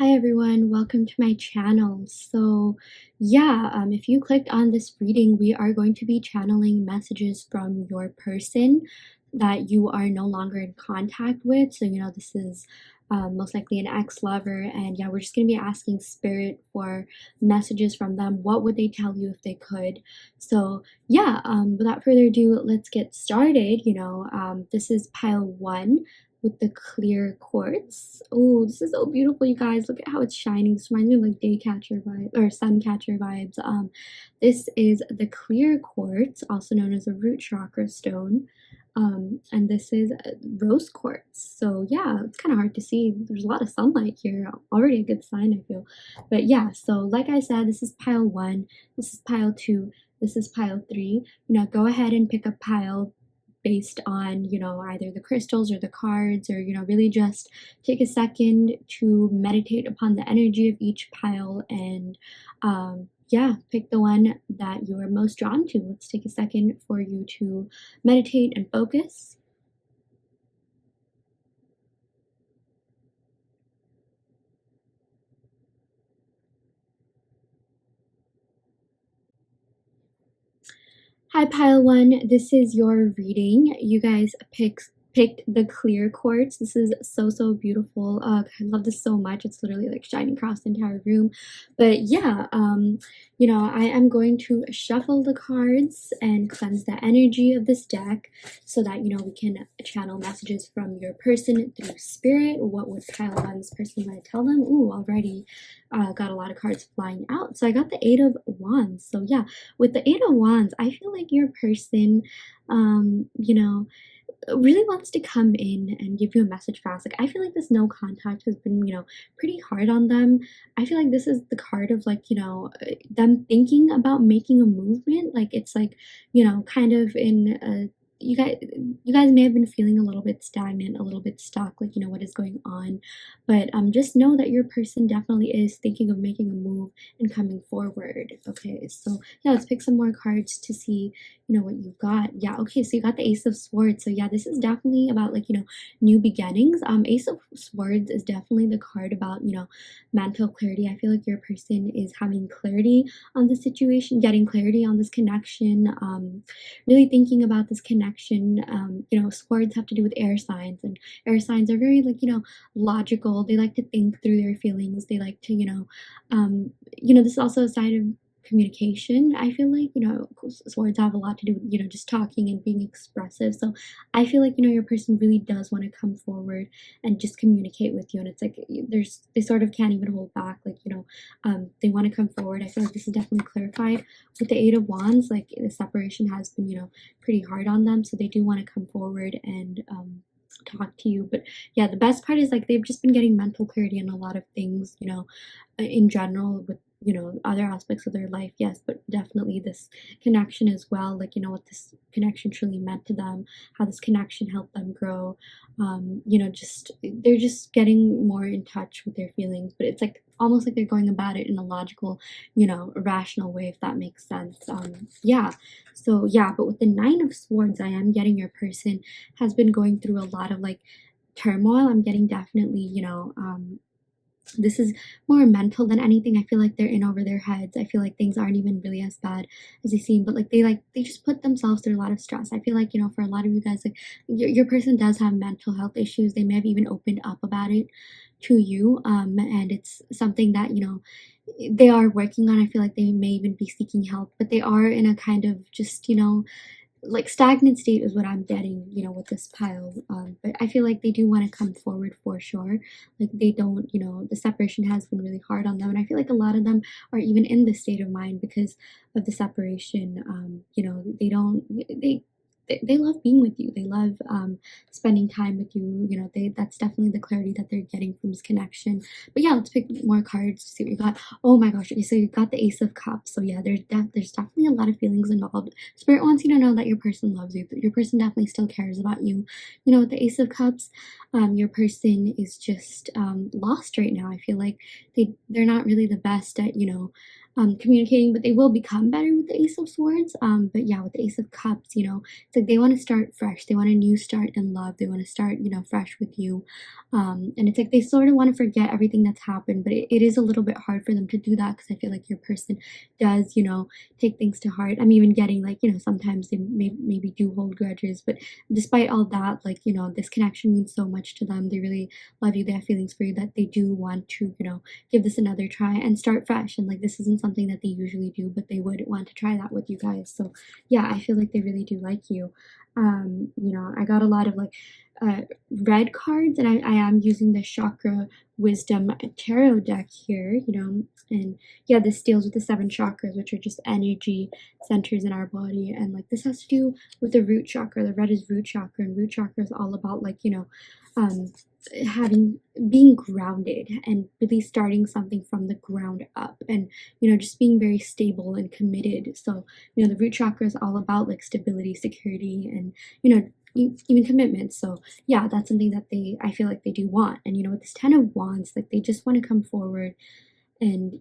Hi everyone, welcome to my channel. If you clicked on this reading, we are going to be channeling messages from your person that you are no longer in contact with. This is most likely an ex-lover, and yeah, we're just going to be asking spirit for messages from them. What would they tell you if they could? Without further ado, let's get started. This is pile one with the clear quartz. Oh, this is so beautiful, you guys. Look at how it's shining. This reminds me of like day catcher vibe or sun catcher vibes. This is the clear quartz, also known as a root chakra stone. And this is rose quartz. So yeah, it's kind of hard to see. There's a lot of sunlight here. Already a good sign, I feel. But yeah, so like I said, this is pile one. This is pile two. This is pile three. Go ahead and pick a pile based on either the crystals or the cards, or really just take a second to meditate upon the energy of each pile and pick the one that you are most drawn to. Let's take a second for you to meditate and focus. Hi pile one, this is your reading. You guys picked the clear quartz. This is so beautiful. I love this so much. It's literally like shining across the entire room. But yeah, I am going to shuffle the cards and cleanse the energy of this deck so that we can channel messages from your person through spirit. What would pile one's person want to tell them? Ooh, already got a lot of cards flying out. So I got the Eight of Wands. So yeah, with the Eight of Wands, I feel like your person really wants to come in and give you a message fast. Like, I feel like this no contact has been pretty hard on them. I feel like this is the card of like them thinking about making a movement. Like, it's like kind of in a, you guys may have been feeling a little bit stagnant, a little bit stuck, like what is going on. But just know that your person definitely is thinking of making a move and coming forward. Okay, so yeah, let's pick some more cards to see what you got. Yeah, okay, so you got the Ace of Swords. So yeah, this is definitely about like new beginnings. Ace of Swords is definitely the card about mental clarity. I feel like your person is having clarity on the situation, getting clarity on this connection, really thinking about this connection. Swords have to do with air signs, and air signs are very like logical. They like to think through their feelings. They like to this is also a side of communication. I feel like swords have a lot to do with just talking and being expressive. So I feel like your person really does want to come forward and just communicate with you, and it's like they sort of can't even hold back. Like they want to come forward. I feel like this is definitely clarified with the Eight of Wands. Like, the separation has been pretty hard on them, so they do want to come forward and talk to you. But yeah, the best part is like they've just been getting mental clarity in a lot of things in general, with other aspects of their life, yes, but definitely this connection as well, like what this connection truly meant to them, how this connection helped them grow. They're just getting more in touch with their feelings, but it's like almost like they're going about it in a logical, rational way, if that makes sense. But with the Nine of Swords, I am getting your person has been going through a lot of like turmoil. I'm getting definitely this is more mental than anything. I feel like they're in over their heads. I feel like things aren't even really as bad as they seem, but they just put themselves through a lot of stress. I feel like for a lot of you guys, like your person does have mental health issues. They may have even opened up about it to you, and it's something that they are working on. I feel like they may even be seeking help, but they are in a kind of just like stagnant state is what I'm getting with this pile. But I feel like they do want to come forward for sure. Like, they don't the separation has been really hard on them, and I feel like a lot of them are even in this state of mind because of the separation. They love being with you. They love spending time with you. That's definitely the clarity that they're getting from this connection. But yeah, let's pick more cards to see what you got. Oh my gosh, okay, so you got the Ace of Cups. So yeah, there's definitely a lot of feelings involved. Spirit wants you to know that your person loves you, but your person definitely still cares about you. With the Ace of Cups, your person is just lost right now. I feel like they're not really the best at communicating, but they will become better with the Ace of Swords. But yeah, with the Ace of Cups, it's like they want to start fresh. They want a new start in love. They want to start, fresh with you. And it's like they sort of want to forget everything that's happened, but it is a little bit hard for them to do that because I feel like your person does, take things to heart. I'm even getting like, sometimes they maybe do hold grudges, but despite all that, like, this connection means so much to them. They really love you. They have feelings for you that they do want to, give this another try and start fresh. And like, this isn't something that they usually do, but they would want to try that with you guys. So yeah, I feel like they really do like you. I got a lot of like red cards, and I am using the Chakra Wisdom Tarot deck here, and yeah, this deals with the 7 chakras, which are just energy centers in our body. And like, this has to do with the root chakra. The red is root chakra, and root chakra is all about like, um, being grounded and really starting something from the ground up, and just being very stable and committed. So the root chakra is all about like stability, security, and even commitment. So yeah, that's something that I feel like they do want. And with this 10 of Wands, like they just want to come forward and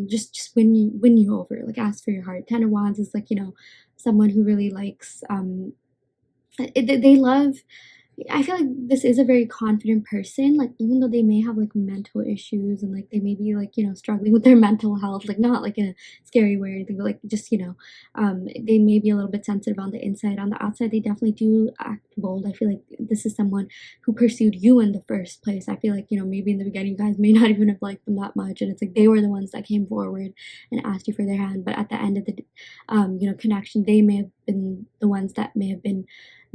just win you over, like ask for your heart. 10 of Wands is like someone who really likes they love. I feel like this is a very confident person, like even though they may have like mental issues, and like they may be like struggling with their mental health, like not like in a scary way or anything, but like just they may be a little bit sensitive on the inside. On the outside, they definitely do act bold. I feel like this is someone who pursued you in the first place. I feel like maybe in the beginning you guys may not even have liked them that much, and it's like they were the ones that came forward and asked you for their hand. But at the end of the connection, they may have been the ones that may have been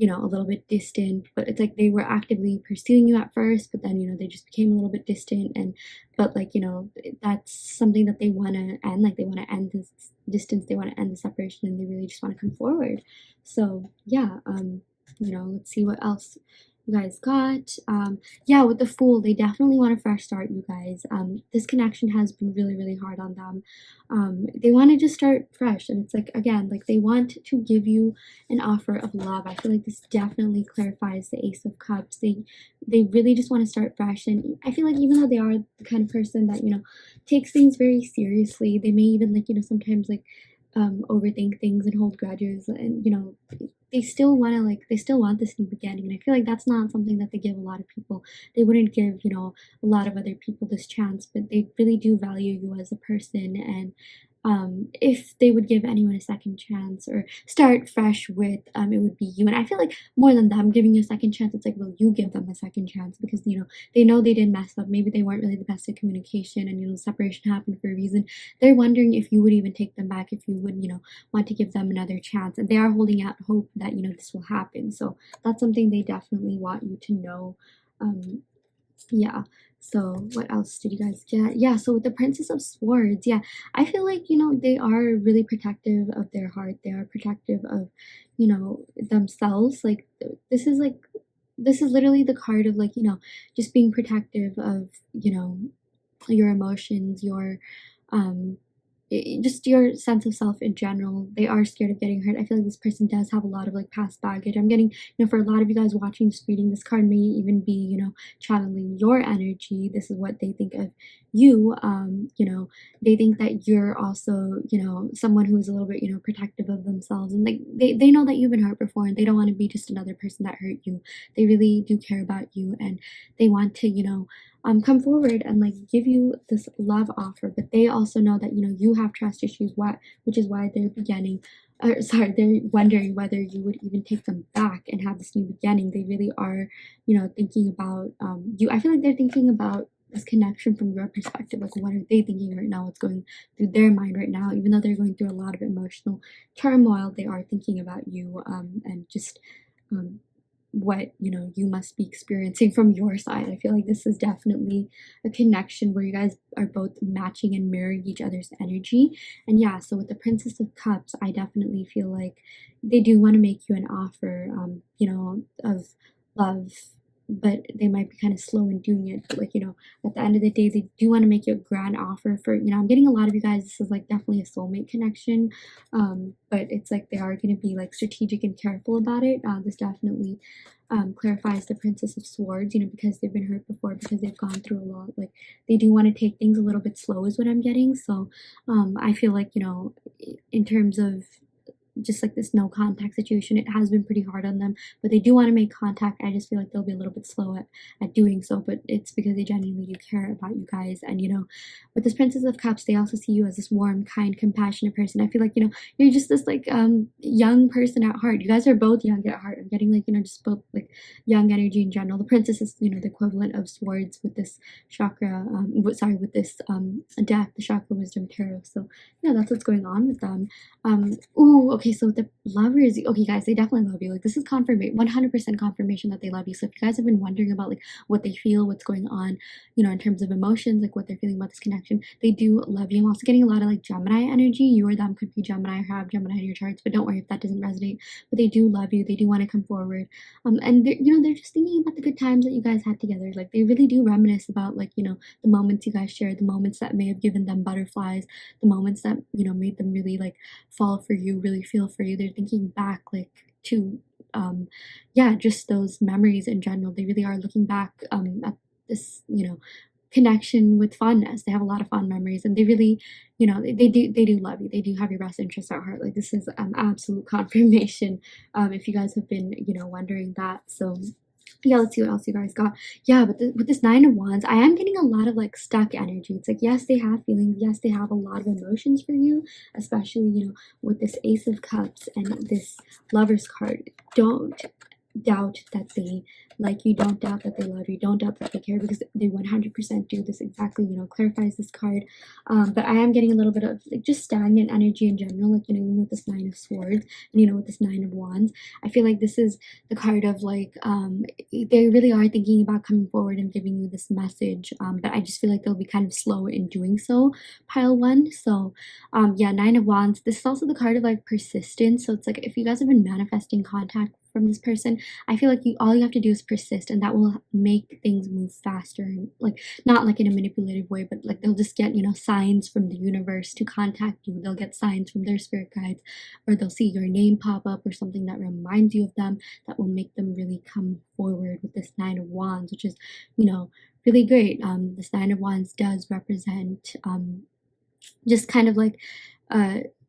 a little bit distant. But it's like they were actively pursuing you at first, but then they just became a little bit distant. And but like that's something that they want to end. Like they want to end this distance, they want to end the separation, and they really just want to come forward. So yeah, let's see what else you guys got. Yeah, with the Fool, they definitely want a fresh start, you guys. This connection has been really, really hard on them. They want to just start fresh, and it's like, again, like they want to give you an offer of love. I feel like this definitely clarifies the Ace of Cups. They really just want to start fresh, and I feel like even though they are the kind of person that takes things very seriously, they may even like sometimes like overthink things and hold grudges, and they still want to they still want this new beginning. And I feel like that's not something that they give a lot of people. They wouldn't give a lot of other people this chance, but they really do value you as a person. And if they would give anyone a second chance or start fresh with it would be you. And I feel like more than them giving you a second chance, it's like, will you give them a second chance? Because they know they did mess up. Maybe they weren't really the best at communication, and separation happened for a reason. They're wondering if you would even take them back, if you would want to give them another chance. And they are holding out hope that this will happen. So that's something they definitely want you to know. Yeah, so what else did you guys get? Yeah, so with the Princess of Swords, yeah, I feel like they are really protective of their heart. They are protective of themselves. Like this is literally the card of like just being protective of your emotions, your um just your sense of self in general. They are scared of getting hurt. I feel like this person does have a lot of like past baggage. I'm getting, for a lot of you guys watching this reading, this card may even be, channeling your energy. This is what they think of you. They think that you're also, someone who is a little bit, protective of themselves. And like they know that you've been hurt before, and they don't want to be just another person that hurt you. They really do care about you, and they want to, come forward and like give you this love offer. But they also know that you have trust issues, which is why they're they're wondering whether you would even take them back and have this new beginning. They really are thinking about you. I feel like they're thinking about this connection from your perspective. Like, what are they thinking right now? What's going through their mind right now? Even though they're going through a lot of emotional turmoil, they are thinking about you, and just what you must be experiencing from your side. I feel like this is definitely a connection where you guys are both matching and mirroring each other's energy. And yeah, so with the Princess of Cups, I definitely feel like they do want to make you an offer of love, but they might be kind of slow in doing it. But like, you know, at the end of the day, they do want to make you a grand offer for, you know, I'm getting a lot of you guys, this is like definitely a soulmate connection. But it's like they are going to be like strategic and careful about it. This definitely clarifies the Princess of Swords, you know, because they've been hurt before, because they've gone through a lot. Like, they do want to take things a little bit slow is what I'm getting. So I feel like, you know, in terms of just like this no contact situation, it has been pretty hard on them, but they do want to make contact. I just feel like they'll be a little bit slow at doing so, but it's because they genuinely do care about you guys. And you know, with this Princess of Cups, they also see you as this warm, kind, compassionate person. I feel like, you know, you're just this like young person at heart. You guys are both young at heart. I'm getting like, you know, just both like young energy in general. The Princess is, you know, the equivalent of swords with this chakra, with this deck, the chakra wisdom tarot. So yeah, that's what's going on with them. Ooh, okay, so the lovers, okay guys, they definitely love you. Like, this is confirmation, 100% confirmation that they love you. So if you guys have been wondering about like what they feel, what's going on, you know, in terms of emotions, like what they're feeling about this connection, they do love you. I'm also getting a lot of like Gemini energy. You or them could be Gemini or have Gemini in your charts, but don't worry if that doesn't resonate. But they do love you. They do want to come forward. And they're, you know, they're just thinking about the good times that you guys had together. Like, they really do reminisce about like, you know, the moments you guys shared, the moments that may have given them butterflies, the moments that, you know, made them really like fall for you, really feel for you. They're thinking back like to yeah, just those memories in general. They really are looking back at this, you know, connection with fondness. They have a lot of fond memories, and they really, you know, they do love you. They do have your best interest at heart. Like, this is absolute confirmation, if you guys have been, you know, wondering that. So yeah, let's see what else you guys got. Yeah, but with this Nine of Wands, I am getting a lot of like stuck energy. It's like, yes, they have feelings, yes, they have a lot of emotions for you, especially, you know, with this Ace of Cups and this Lover's card. Don't doubt that they like you, don't doubt that they love you, don't doubt that they care, because they 100% do. This exactly, you know, clarifies this card. But I am getting a little bit of like just stagnant energy in general, like, you know, even with this Nine of Swords and, you know, with this Nine of Wands. I feel like this is the card of like they really are thinking about coming forward and giving you this message, but I just feel like they'll be kind of slow in doing so, pile one. So yeah, Nine of Wands, this is also the card of like persistence. So it's like, if you guys have been manifesting contact from this person, I feel like all you have to do is persist, and that will make things move faster. And like, not like in a manipulative way, but like they'll just get, you know, signs from the universe to contact you. They'll get signs from their spirit guides, or they'll see your name pop up or something that reminds you of them, that will make them really come forward with this Nine of Wands, which is, you know, really great. This Nine of Wands does represent just kind of like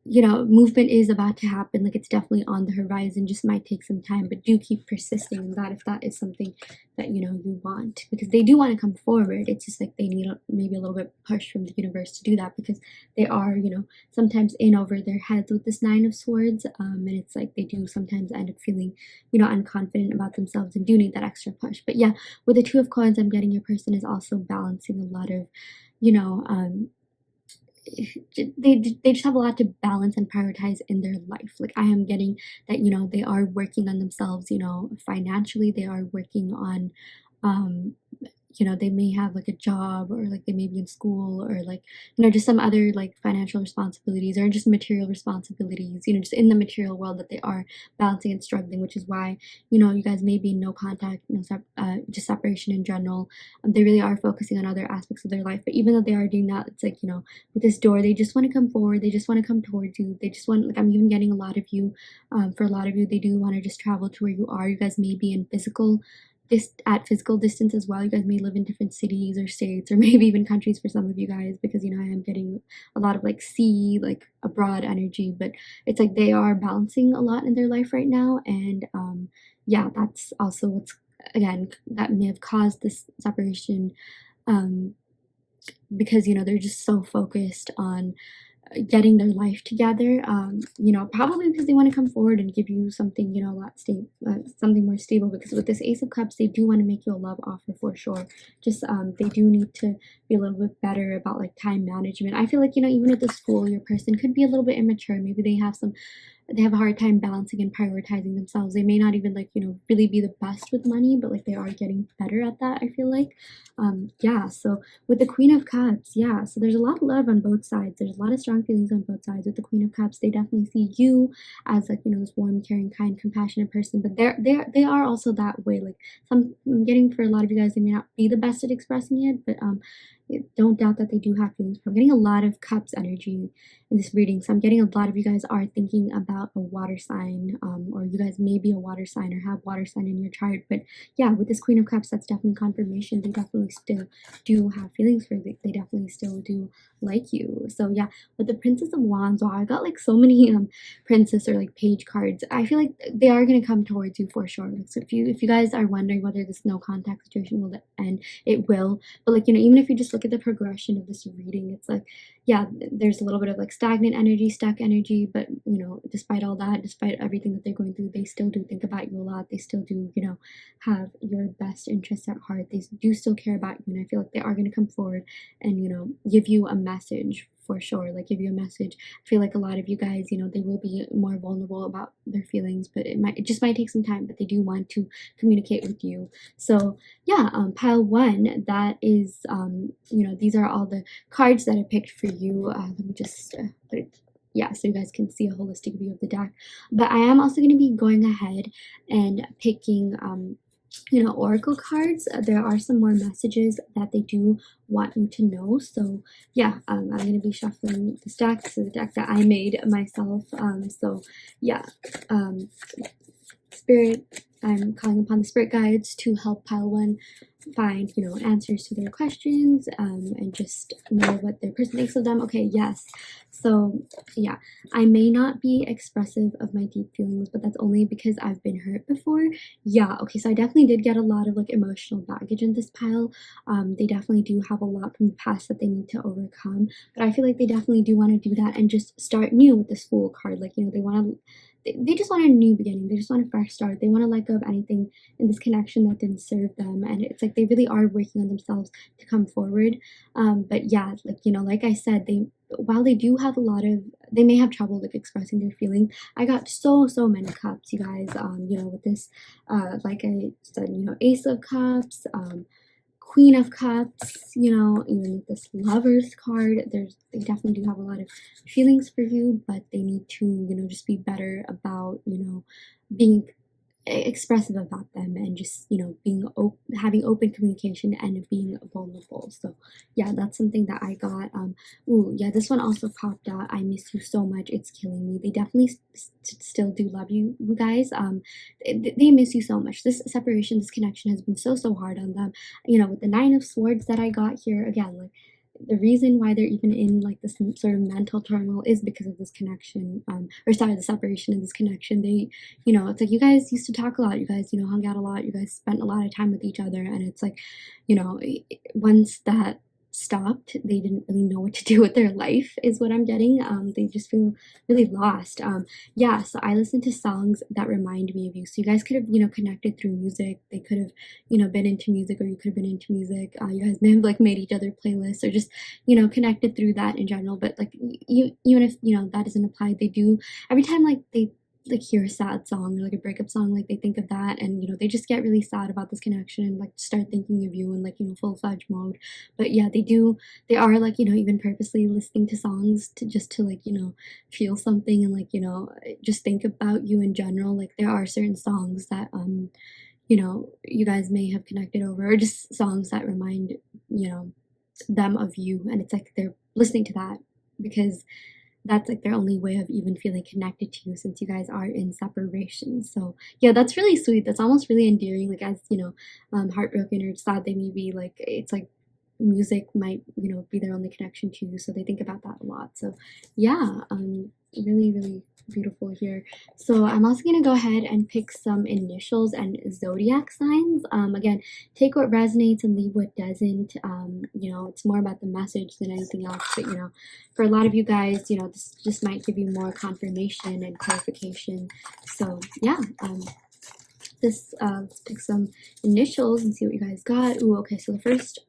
you know, movement is about to happen. Like, it's definitely on the horizon, just might take some time, but do keep persisting in that if that is something that, you know, you want, because they do want to come forward. It's just like they need maybe a little bit push from the universe to do that, because they are, you know, sometimes in over their heads with this Nine of Swords, and it's like they do sometimes end up feeling, you know, unconfident about themselves and do need that extra push. But yeah, with the Two of Coins, I'm getting your person is also balancing a lot of, you know, they just have a lot to balance and prioritize in their life. Like, I am getting that, you know, they are working on themselves, you know, financially. They are working on you know, they may have like a job, or like they may be in school, or like, you know, just some other like financial responsibilities, or just material responsibilities, you know, just in the material world that they are balancing and struggling, which is why, you know, you guys may be in no contact, you know, just separation in general. They really are focusing on other aspects of their life, but even though they are doing that, it's like, you know, with this door, they just want to come forward, they just want to come towards you, they just want, like, I'm even getting a lot of you, for a lot of you, they do want to just travel to where you are. You guys may be in at physical distance as well. You guys may live in different cities or states, or maybe even countries for some of you guys, because, you know, I am getting a lot of like sea, like abroad energy, but it's like they are balancing a lot in their life right now. And yeah, that's also what's, again, that may have caused this separation, because, you know, they're just so focused on getting their life together, you know, probably because they want to come forward and give you something, you know, a lot stable, something more stable, because with this Ace of Cups, they do want to make you a love offer for sure. Just they do need to be a little bit better about like time management. I feel like, you know, even with the school, your person could be a little bit immature. Maybe they have some they have a hard time balancing and prioritizing themselves. They may not even like, you know, really be the best with money, but like they are getting better at that, I feel like. Yeah, so with the Queen of Cups, yeah, so there's a lot of love on both sides. There's a lot of strong feelings on both sides. With the Queen of Cups, they definitely see you as like, you know, this warm, caring, kind, compassionate person, but they are also that way. Like I'm getting, for a lot of you guys, they may not be the best at expressing it, but don't doubt that they do have feelings. I'm getting a lot of cups energy in this reading, so I'm getting a lot of you guys are thinking about a water sign, or you guys may be a water sign or have water sign in your chart. But yeah, with this Queen of Cups, that's definitely confirmation. They definitely still do have feelings for you. They definitely still do like you. So yeah, with the Princess of Wands, wow, I got like so many princess or like page cards. I feel like they are going to come towards you for sure. Like, so if you guys are wondering whether this no contact situation will end, it will. But like, you know, even if you just look at the progression of this reading, it's like, yeah, there's a little bit of like stagnant energy, stuck energy, but you know, despite all that, despite everything that they're going through, they still do think about you a lot. They still do, you know, have your best interests at heart. They do still care about you, and I feel like they are going to come forward and, you know, give you a message for sure. Like, give you a message. I feel like a lot of you guys, you know, they will be more vulnerable about their feelings, but it just might take some time, but they do want to communicate with you. So yeah, pile one, that is, you know, these are all the cards that I picked for you. Let me just put it, yeah, so you guys can see a holistic view of the deck. But I am also going to be going ahead and picking you know, oracle cards. There are some more messages that they do want you to know. So yeah, I'm going to be shuffling this deck. This is a deck that I made myself. So yeah, Spirit, I'm calling upon the spirit guides to help pile one find, you know, answers to their questions, and just know what their person thinks of them. Okay, yes. So yeah, I may not be expressive of my deep feelings, but that's only because I've been hurt before. Yeah, okay, so I definitely did get a lot of like emotional baggage in this pile. They definitely do have a lot from the past that they need to overcome, but I feel like they definitely do want to do that and just start new with this Fool card. Like, you know, they want to, they just want a new beginning. They just want a fresh start. They want to let go of anything in this connection that didn't serve them, and it's like they really are working on themselves to come forward. But yeah, like, you know, like I said, they, while they do have a lot of, they may have trouble like expressing their feelings. I got so many cups, you guys. You know, with this, like I said, you know, Ace of Cups, Queen of Cups, you know, even with this Lovers card, they definitely do have a lot of feelings for you, but they need to, you know, just be better about, you know, being expressive about them, and just, you know, being having open communication and being vulnerable. So yeah, that's something that I got. Ooh, yeah, this one also popped out. I miss you so much, it's killing me. They definitely still do love you, you guys. They miss you so much. This separation, this connection has been so hard on them. You know, with the Nine of Swords that I got here, again, like, the reason why they're even in like this sort of mental turmoil is because of this connection, or sorry, the separation of this connection. They, you know, it's like you guys used to talk a lot, you guys, you know, hung out a lot, you guys spent a lot of time with each other, and it's like, you know, once that stopped, they didn't really know what to do with their life, is what I'm getting. They just feel really lost. Yeah, so I listen to songs that remind me of you. So you guys could have, you know, connected through music. They could have, you know, been into music, or you could have been into music. You guys may have like made each other playlists, or just, you know, connected through that in general. But like, even if, you know, that doesn't apply, they do, every time like they like hear a sad song or like a breakup song, like they think of that, and, you know, they just get really sad about this connection and like start thinking of you in like, you know, full-fledged mode. But yeah, they are like, you know, even purposely listening to songs to just to like, you know, feel something, and like, you know, just think about you in general. Like, there are certain songs that you know, you guys may have connected over, or just songs that remind, you know, them of you, and it's like they're listening to that because that's like their only way of even feeling connected to you, since you guys are in separation. So yeah, that's really sweet. That's almost really endearing. Like, as, you know, heartbroken or sad they may be, like, it's like music might, you know, be their only connection to you, so they think about that a lot. So yeah, really beautiful here. So I'm also going to go ahead and pick some initials and zodiac signs. Again, take what resonates and leave what doesn't. You know, it's more about the message than anything else, but, you know, for a lot of you guys, you know, this just might give you more confirmation and clarification. So yeah, let's pick some initials and see what you guys got. Ooh, okay, so the first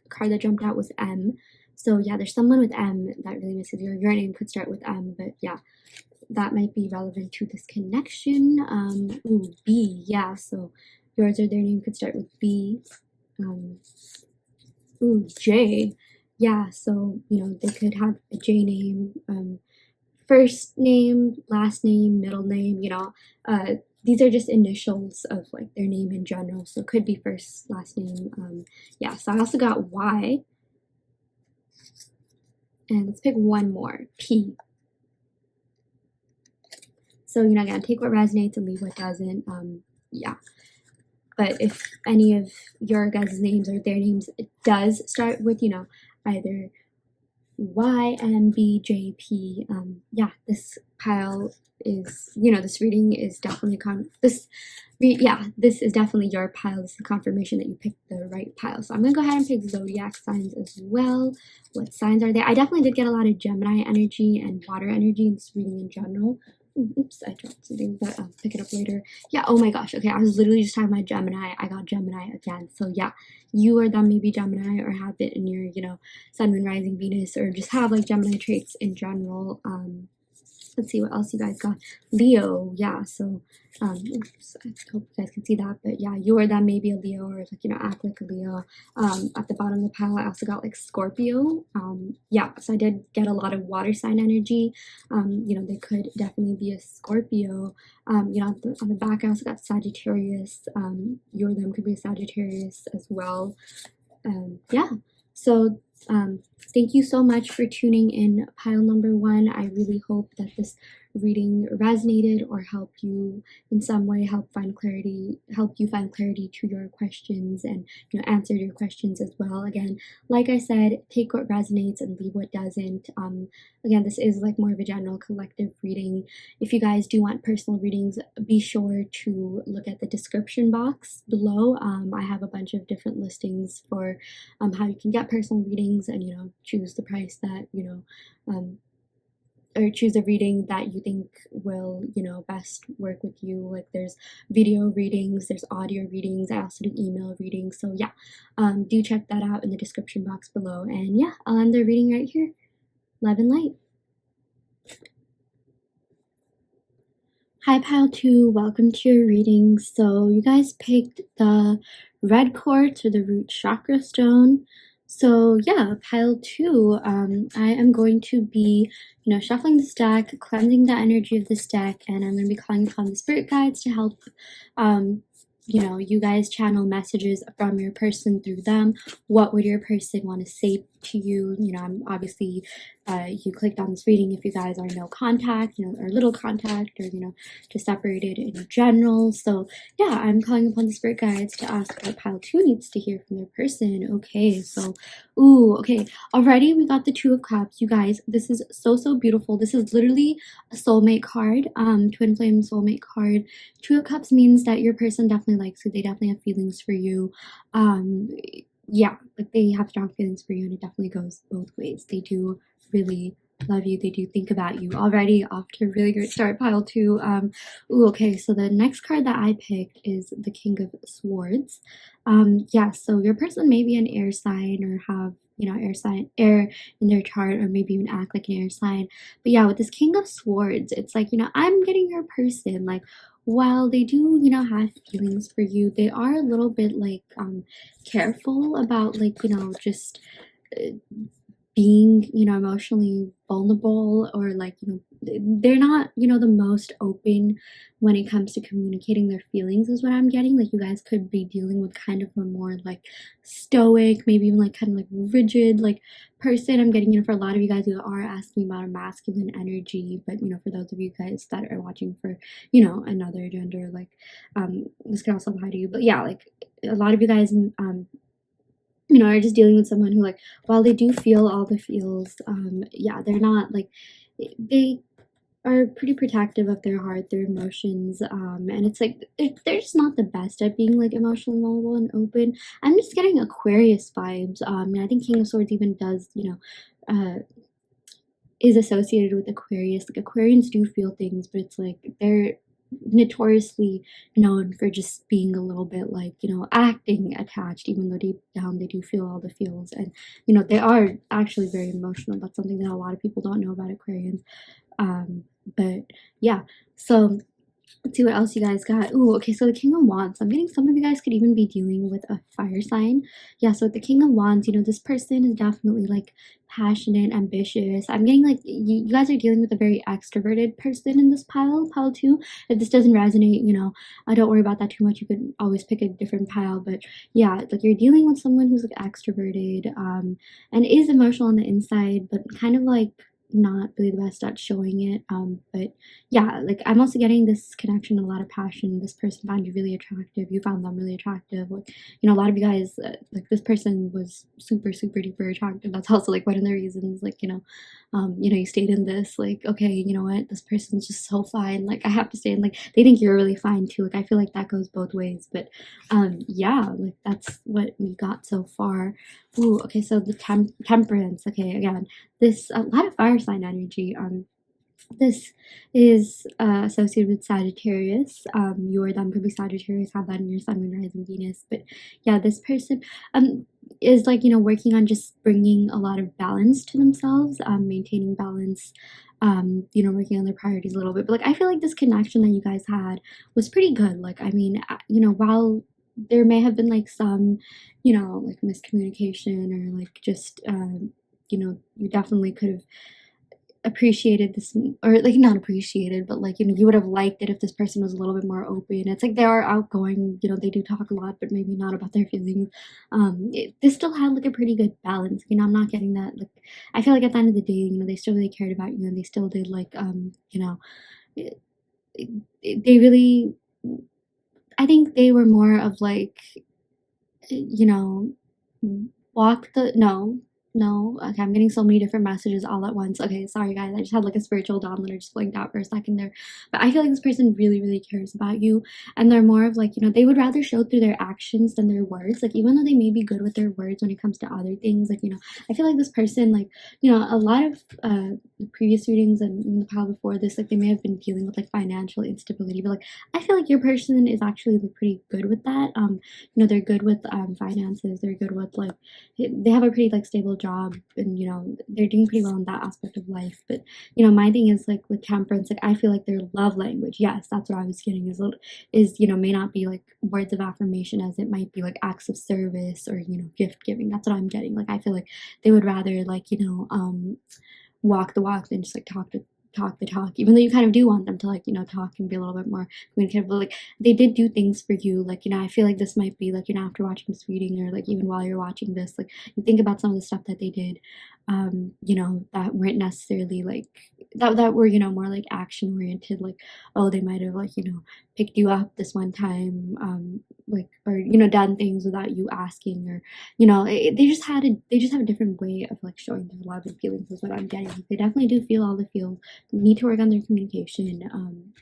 card that jumped out was M. So yeah, there's someone with M that really misses you. Your name could start with M, but yeah, that might be relevant to this connection. Ooh, B, yeah, so yours or their name could start with B. Ooh, J, yeah, so, you know, they could have a J name, first name, last name, middle name, you know, these are just initials of like their name in general, so it could be first, last name. Yeah, so I also got Y, and let's pick one more, P. So, you know, again, take what resonates and leave what doesn't. Yeah, but if any of your guys' names or their names, it does start with, you know, either Y, M, B, J, P, yeah, this pile is, you know, this reading is definitely this is definitely your pile. This is confirmation that you picked the right pile. So I'm gonna go ahead and pick zodiac signs as well. What signs are there? I definitely did get a lot of Gemini energy and water energy in this reading in general. Oops, I dropped something, but I'll pick it up later. Yeah, oh my gosh, okay, I was literally just talking about Gemini. I got Gemini again. So yeah, you or them may be Gemini or have it in your, you know, Sun, Moon, Rising, Venus, or just have like Gemini traits in general. Let's see what else you guys got. Leo, yeah, so oops, I hope you guys can see that, but yeah, you or them may be a Leo or like, you know, act like a Leo. At the bottom of the pile I also got like Scorpio. Yeah, so I did get a lot of water sign energy. You know, they could definitely be a Scorpio. You know, on the back I also got Sagittarius. You or them could be a Sagittarius as well. Yeah, so thank you so much for tuning in pile number 1. I really hope that this reading resonated or helped you in some way, help you find clarity to your questions, and, you know, answer your questions as well. Again, like I said, take what resonates and leave what doesn't. Again, this is like more of a general collective reading. If you guys do want personal readings, be sure to look at the description box below. I have a bunch of different listings for how you can get personal readings, and, you know, choose the price that, you know, or choose a reading that you think will, you know, best work with you. Like there's video readings, there's audio readings, I also do email readings. So yeah, do check that out in the description box below. And yeah, I'll end the reading right here. Love and light. Hi pile 2, welcome to your reading. So you guys picked the red quartz or the root chakra stone. So yeah, pile 2, I am going to be, you know, shuffling this deck, cleansing the energy of this deck, and I'm going to be calling upon the spirit guides to help, you know, you guys channel messages from your person through them. What would your person want to say to you? You know, I'm obviously, you clicked on this reading if you guys are no contact, you know, or little contact, or, you know, just separated in general. So yeah, I'm calling upon the spirit guides to ask what pile 2 needs to hear from their person. Okay, so, ooh, okay, already we got the 2 of cups. You guys, this is so beautiful. This is literally a soulmate card, twin flame soulmate card. 2 of cups means that your person definitely likes you. They definitely have feelings for you. Yeah, like they have strong feelings for you, and it definitely goes both ways. They do really love you. They do think about you. Already off to a really great start, pile 2. Ooh, okay, so the next card that I picked is the King of Swords. Yeah, so your person may be an air sign or have, you know, air in their chart, or maybe even act like an air sign. But yeah, with this King of Swords, it's like, you know, I'm getting your person, like, while they do, you know, have feelings for you, they are a little bit like careful about, like, you know, just being, you know, emotionally vulnerable, or like, you know, they're not, you know, the most open when it comes to communicating their feelings, is what I'm getting. Like you guys could be dealing with kind of a more like stoic, maybe even like kind of like rigid like person. I'm getting, you know, for a lot of you guys who are asking about a masculine energy, but, you know, for those of you guys that are watching for, you know, another gender, like this can also apply to you. But yeah, like a lot of you guys you know, are just dealing with someone who, like, while they do feel all the feels, yeah, they're not like, they are pretty protective of their heart, their emotions, and it's like they're just not the best at being like emotionally vulnerable and open. I'm just getting Aquarius vibes. And I think King of Swords even does, you know, is associated with Aquarius. Like Aquarians do feel things, but it's like they're notoriously known for just being a little bit like, you know, acting attached, even though deep down they do feel all the feels. And, you know, they are actually very emotional. That's something that a lot of people don't know about Aquarians. But yeah, so let's see what else you guys got. Ooh, okay, so the King of Wands. I'm getting some of you guys could even be dealing with a fire sign. Yeah, so with the King of Wands, this person is definitely like passionate, ambitious. I'm getting like you guys are dealing with a very extroverted person in this pile two. If this doesn't resonate, I don't worry about that too much. You could always pick a different pile. But yeah, like you're dealing with someone who's like extroverted, and is emotional on the inside, but kind of like not really the best at showing it. But yeah, like I'm also getting this connection, a lot of passion. This person found you really attractive. You found them really attractive. Like, a lot of you guys, like this person was super, super duper attractive. That's also like one of the reasons, like, you stayed in this, like, okay, you know what, this person's just so fine. Like, I have to stay in, like, they think you're really fine too. Like, I feel like that goes both ways. But yeah, like that's what we got so far. Ooh, okay, so the temperance. Okay, again, this a lot of fire sign energy. This is associated with Sagittarius. You or them could be Sagittarius, have that in your Sun, Moon, Rising, Venus. But yeah, this person is like, working on just bringing a lot of balance to themselves, maintaining balance, working on their priorities a little bit. But like, I feel like this connection that you guys had was pretty good. Like, I mean, while there may have been like some, like miscommunication or like just, you definitely could have appreciated this, or like not appreciated, but like you would have liked it if this person was a little bit more open. It's like they are outgoing, they do talk a lot, but maybe not about their feelings. This still had like a pretty good balance. I'm not getting that. Like, I feel like at the end of the day, they still really cared about you, and they still did like it, they really, I think they were more of like, you know walk the no, okay, I'm getting so many different messages all at once. Okay, sorry guys, I just had like a spiritual download. I just blinked out for a second there. But I feel like this person really, really cares about you, and they're more of like, they would rather show through their actions than their words. Like, even though they may be good with their words when it comes to other things, like, I feel like this person, like, a lot of previous readings and in the pile before this, like, they may have been dealing with like financial instability, but like, I feel like your person is actually like pretty good with that. They're good with finances. They're good with like, they have a pretty like stable job, and they're doing pretty well in that aspect of life. But my thing is like with temperance, like I feel like their love language, yes, that's what I was getting, is may not be like words of affirmation, as it might be like acts of service or gift giving. That's what I'm getting. Like, I feel like they would rather like walk the walk than just like talk the talk, even though you kind of do want them to like talk and be a little bit more communicative. But like, they did do things for you. Like, I feel like this might be like, after watching this reading, or like even while you're watching this, like you think about some of the stuff that they did, that weren't necessarily like that were more like action oriented. Like, oh, they might have like picked you up this one time, like, or done things without you asking, or they just have a different way of like showing their love and feelings, is what I'm getting. Like, they definitely do feel all the feels, need to work on their communication,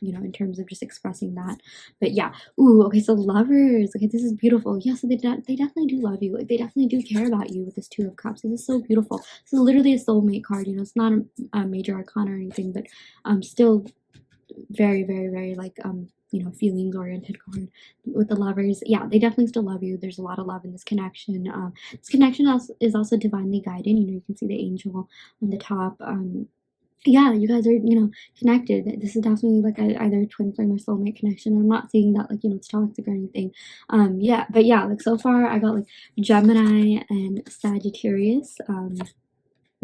in terms of just expressing that. But yeah. Ooh, okay, so lovers. Okay, this is beautiful. Yeah, so they definitely do love you. Like, they definitely do care about you with this Two of Cups. This is so beautiful. This is literally a soulmate card. It's not a major arcana or anything, but still very, very, very like feelings oriented card with the lovers. Yeah, they definitely still love you. There's a lot of love in this connection. This connection is also divinely guided. You can see the angel on the top. Yeah, you guys are connected. This is definitely like either a twin flame or soulmate connection. I'm not saying that like it's toxic or anything. Yeah, but yeah, like so far I got like Gemini and Sagittarius.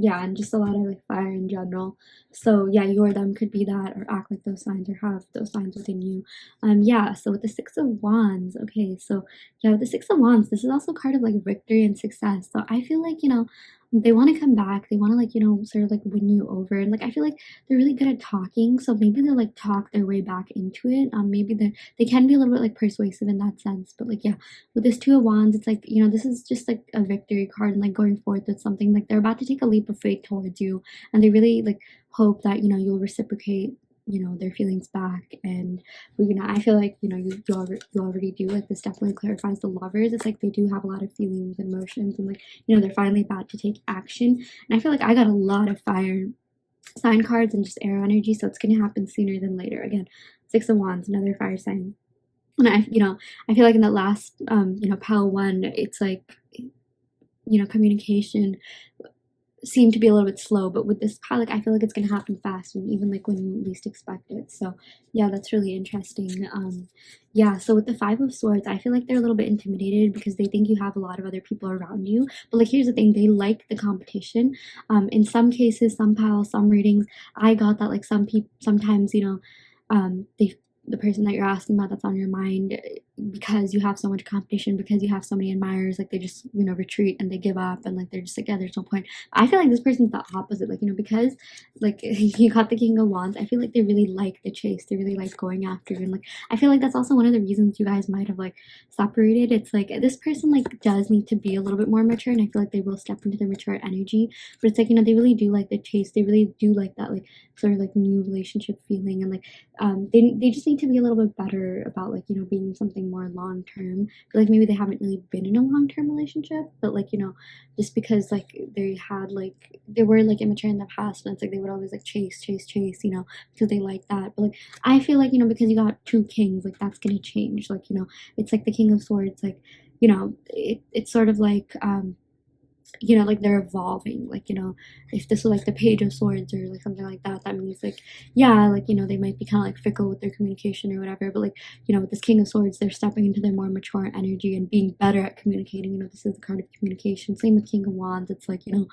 Yeah, and just a lot of like fire in general. So yeah, you or them could be that, or act like those signs, or have those signs within you. Yeah, so with the Six of Wands, okay, so yeah, with the Six of Wands, this is also a card of like victory and success. So I feel like they want to come back. They want to like sort of like win you over, and like I feel like they're really good at talking. So maybe they'll like talk their way back into it. Maybe they can be a little bit like persuasive in that sense. But like, yeah, with this Two of Wands, it's like this is just like a victory card, and like going forth with something. Like, they're about to take a leap of faith towards you, and they really like hope that you'll reciprocate their feelings back. And I feel like you already do. Like, this definitely clarifies the lovers. It's like they do have a lot of feelings and emotions, and like they're finally about to take action. And I feel like I got a lot of fire sign cards and just air energy, so it's gonna happen sooner than later. Again, Six of Wands, another fire sign. And I feel like in that last pile one, it's like communication seem to be a little bit slow, but with this pile, like, I feel like it's gonna happen fast and even like when you least expect it. So yeah, that's really interesting. Yeah, so with the Five of Swords, I feel like they're a little bit intimidated because they think you have a lot of other people around you. But like, here's the thing, they like the competition. In some cases, some piles, some readings, I got that like some people sometimes, you know, they the person that you're asking about that's on your mind, because you have so much competition, because you have so many admirers, like they just, you know, retreat and they give up and like they're just like, yeah, there's no point. I feel like this person's the opposite, like, you know, because like you got the King of Wands, I feel like they really like the chase, they really like going after you, and like I feel like that's also one of the reasons you guys might have like separated. It's like this person like does need to be a little bit more mature, and I feel like they will step into their mature energy, but it's like, you know, they really do like the chase, they really do like that like sort of like new relationship feeling, and like they just need to be a little bit better about like, you know, being something more long term. Like maybe they haven't really been in a long term relationship, but like, you know, just because like they had like they were like immature in the past, and it's like they would always like chase, you know, because they like that. But like I feel like, you know, because you got two kings, like that's gonna change. Like, you know, it's like the King of Swords, like, you know, it's sort of like you know, like they're evolving, like, you know, if this was like the Page of Swords or like something like that, that means like, yeah, like, you know, they might be kind of like fickle with their communication or whatever, but like, you know, with this King of Swords, they're stepping into their more mature energy and being better at communicating. You know, this is the card of communication. Same with King of Wands. It's like, you know,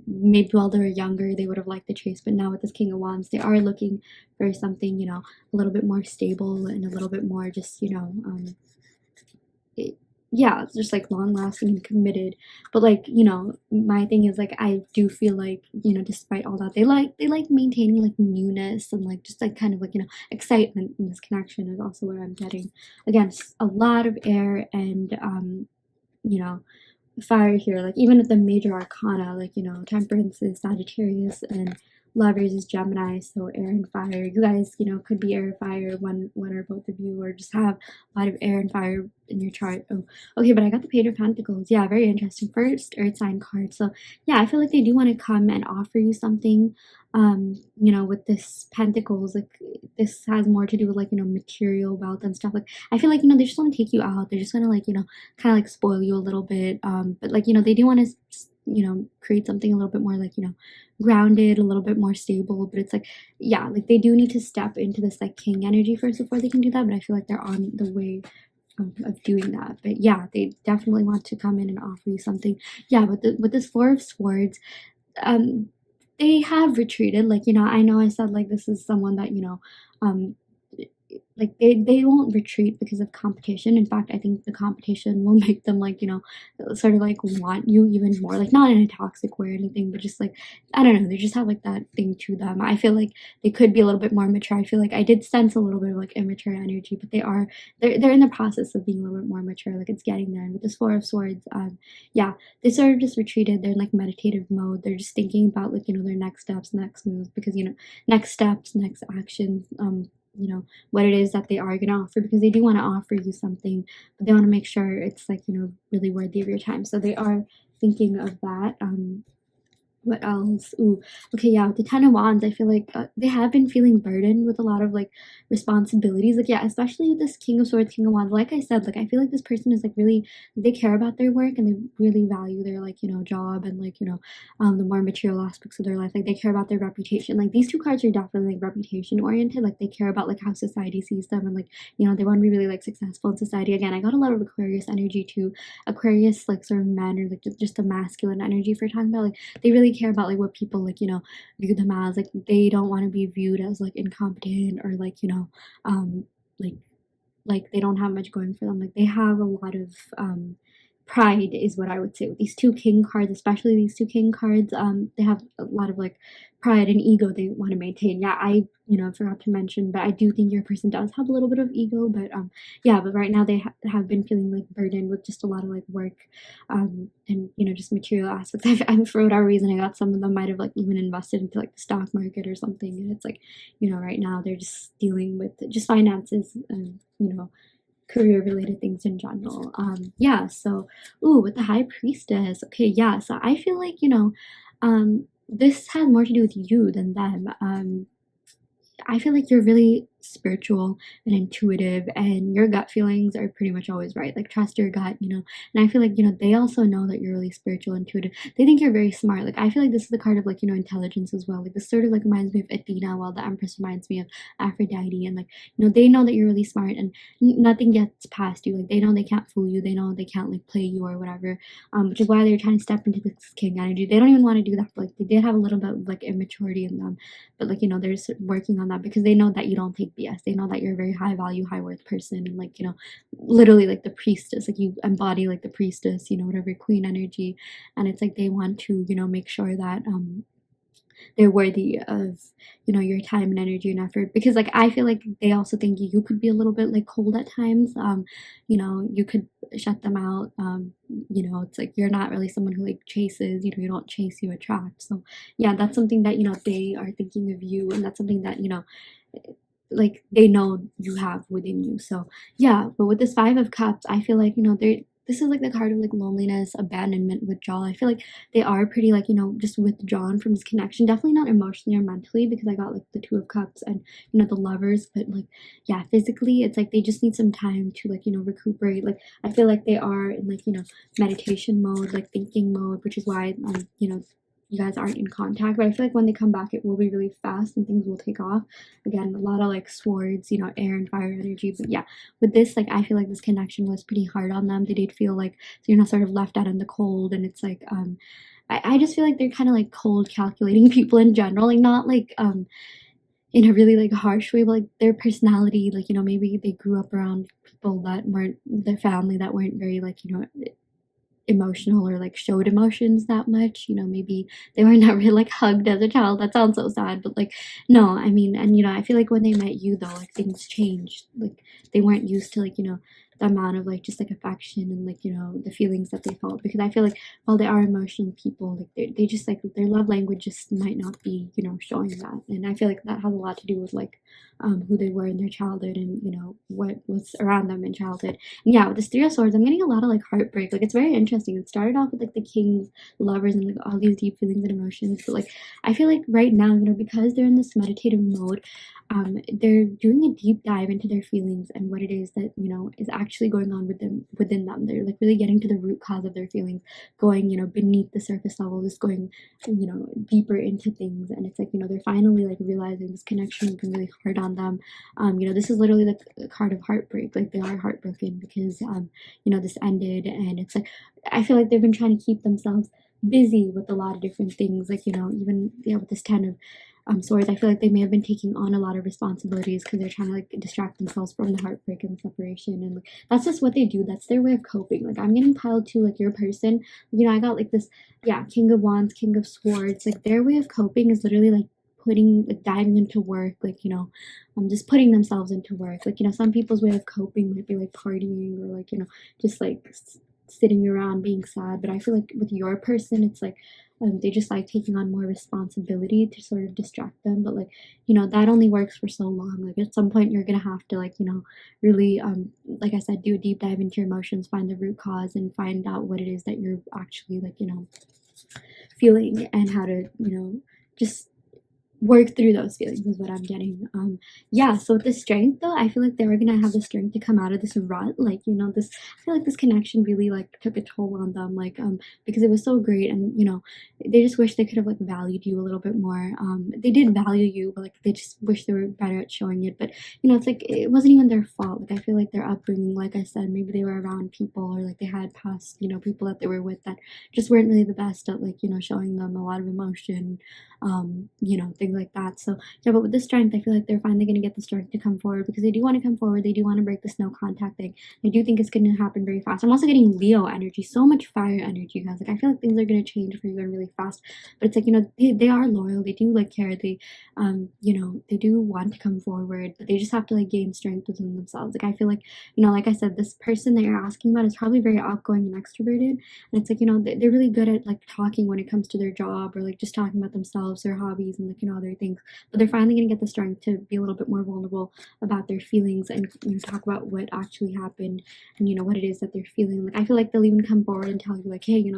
maybe while they were younger they would have liked the chase, but now with this King of Wands, they are looking for something, you know, a little bit more stable and a little bit more just, you know, yeah, it's just like long lasting and committed. But like, you know, my thing is like I do feel like, you know, despite all that, they like maintaining like newness and like just like kind of like, you know, excitement in this connection is also what I'm getting. Again, a lot of air and you know, fire here. Like even with the major arcana, like, you know, Temperance is Sagittarius and Lovers is Gemini, so air and fire. You guys, you know, could be air and fire, one or both of you, or just have a lot of air and fire in your chart. Oh, okay, but I got the Page of Pentacles. Yeah, very interesting. First Earth sign card. So yeah, I feel like they do want to come and offer you something. You know, with this Pentacles, like this has more to do with like, you know, material wealth and stuff. Like I feel like, you know, they just want to take you out. They're just gonna like, you know, kind of like spoil you a little bit. But like, you know, they do want to, you know, create something a little bit more like, you know, grounded, a little bit more stable. But it's like, yeah, like they do need to step into this like king energy first before they can do that, but I feel like they're on the way of doing that. But yeah, they definitely want to come in and offer you something. Yeah, but with this Four of Swords, um they have retreated. Like, you know, I know I said like this is someone that, you know, um like they won't retreat because of competition. In fact, I think the competition will make them like, you know, sort of like want you even more, like not in a toxic way or anything, but just like, I don't know, they just have like that thing to them. I feel like they could be a little bit more mature. I feel like I did sense a little bit of like immature energy, but they're in the process of being a little bit more mature. Like it's getting there. And with this Four of Swords, yeah, they sort of just retreated. They're in like meditative mode. They're just thinking about like, you know, their next steps, next moves, because, you know, next steps, next actions, you know, what it is that they are going to offer, because they do want to offer you something, but they want to make sure it's like, you know, really worthy of your time. So they are thinking of that. What else? Ooh, okay, yeah, with the Ten of Wands, I feel like they have been feeling burdened with a lot of like responsibilities. Like, yeah, especially with this King of Swords, King of Wands. Like I said, like I feel like this person is like really, they care about their work and they really value their like, you know, job and like, you know, the more material aspects of their life. Like they care about their reputation. Like these two cards are definitely like reputation oriented. Like they care about like how society sees them, and like, you know, they want to be really like successful in society. Again, I got a lot of Aquarius energy too. Aquarius, like sort of men, or like just the masculine energy for talking about, like they really care about like what people like, you know, view them as. Like they don't want to be viewed as like incompetent or like, you know, like they don't have much going for them. Like they have a lot of pride is what I would say with these two king cards, especially these two king cards. They have a lot of like pride and ego they want to maintain. Yeah, I, you know, forgot to mention, but I do think your person does have a little bit of ego. But yeah, but right now they have been feeling like burdened with just a lot of like work and, you know, just material aspects. For whatever reason, I got some of them might have like even invested into like the stock market or something, and it's like, you know, right now they're just dealing with just finances and, you know, career related things in general. Yeah, so ooh, with the High Priestess, okay, yeah, so I feel like, you know, this has more to do with you than them. I feel like you're really spiritual and intuitive, and your gut feelings are pretty much always right. Like, trust your gut, you know. And I feel like, you know, they also know that you're really spiritual, intuitive. They think you're very smart. Like, I feel like this is the card of, like, you know, intelligence as well. Like, this sort of like reminds me of Athena, while the Empress reminds me of Aphrodite. And like, you know, they know that you're really smart, and nothing gets past you. Like, they know they can't fool you. They know they can't like play you or whatever. Which is why they're trying to step into this king energy. They don't even want to do that. But, like, they did have a little bit of like immaturity in them, but like, you know, they're just working on that because they know that you don't take BS. They know that you're a very high value, high worth person, and like, you know, literally like the priestess, like you embody like the priestess, you know, whatever, queen energy. And it's like they want to, you know, make sure that they're worthy of, you know, your time and energy and effort, because like I feel like they also think you could be a little bit like cold at times. You know, you could shut them out. You know, it's like you're not really someone who like chases, you know, you don't chase, you attract. So yeah, that's something that, you know, they are thinking of you, and that's something that, you know, like they know you have within you. So yeah, but with this Five of Cups, I feel like, you know, they're, this is like the card of like loneliness, abandonment, withdrawal. I feel like they are pretty like, you know, just withdrawn from this connection. Definitely not emotionally or mentally, because I got like the Two of Cups and, you know, the Lovers. But like, yeah, physically it's like they just need some time to like, you know, recuperate. Like, I feel like they are in like, you know, meditation mode, like thinking mode, which is why you know, you guys aren't in contact. But I feel like when they come back, it will be really fast and things will take off. Again, a lot of like swords, you know, air and fire energy. But yeah, with this, like I feel like this connection was pretty hard on them. They did feel like, you know, sort of left out in the cold. And it's like I just feel like they're kind of like cold, calculating people in general. Like, not like in a really like harsh way, but like their personality, like, you know, maybe they grew up around people that weren't, their family that weren't very like, you know, emotional or like showed emotions that much. You know, maybe they were never like hugged as a child. That sounds so sad, but like, no, I mean, and you know, I feel like when they met you though, like things changed. Like, they weren't used to like, you know, the amount of like just like affection and like, you know, the feelings that they felt. Because I feel like while they are emotional people, like they just like their love language just might not be, you know, showing that. And I feel like that has a lot to do with like who they were in their childhood, and you know, what was around them in childhood. And yeah, with this Three of Swords, I'm getting a lot of like heartbreak. Like, it's very interesting. It started off with like the Kings, Lovers, and like all these deep feelings and emotions. But like, I feel like right now, you know, because they're in this meditative mode, they're doing a deep dive into their feelings and what it is that, you know, is actually going on within them. They're like really getting to the root cause of their feelings, going, you know, beneath the surface level, just going, you know, deeper into things. And it's like, you know, they're finally like realizing this connection has been really hard on them. You know, this is literally the card of heartbreak. Like, they are heartbroken because you know, this ended. And it's like, I feel like they've been trying to keep themselves busy with a lot of different things. Like, you know, even yeah, with this Ten of Swords, I feel like they may have been taking on a lot of responsibilities because they're trying to like distract themselves from the heartbreak and the separation. And like, that's just what they do. That's their way of coping. Like, I'm getting piled to like your person. You know, I got like this, yeah, King of Wands, King of Swords. Like, their way of coping is literally like putting, like diving into work. Like, you know, just putting themselves into work. Like, you know, some people's way of coping might be like partying or like, you know, just like sitting around being sad. But I feel like with your person, it's like they just like taking on more responsibility to sort of distract them. But like, you know, that only works for so long. Like, at some point you're gonna have to like, you know, really like I said, do a deep dive into your emotions, find the root cause, and find out what it is that you're actually like, you know, feeling, and how to, you know, just work through those feelings is what I'm getting. Yeah, so with the strength though, I feel like they were gonna have the strength to come out of this rut. Like, you know, this, I feel like this connection really like took a toll on them, like because it was so great. And you know, they just wish they could have like valued you a little bit more. They did value you, but like they just wish they were better at showing it. But you know, it's like it wasn't even their fault. Like, I feel like their upbringing, like I said, maybe they were around people, or like they had past, you know, people that they were with that just weren't really the best at like, you know, showing them a lot of emotion, you know, things like that. So yeah, but with the strength, I feel like they're finally going to get the strength to come forward, because they do want to come forward. They do want to break this no contact thing. I do think it's going to happen very fast. I'm also getting Leo energy, so much fire energy, guys. Like, I feel like things are going to change for you and really fast. But it's like, you know, they are loyal. They do like care. They you know, they do want to come forward, but they just have to like gain strength within themselves. Like, I feel like, you know, like I said, this person that you're asking about is probably very outgoing and extroverted, and it's like, you know, they're really good at like talking when it comes to their job, or like just talking about themselves, their hobbies, and like, you know, about other things, but they're finally going to get the strength to be a little bit more vulnerable about their feelings and talk about what actually happened and what it is that they're feeling. Like I feel like they'll even come forward and tell you like, hey,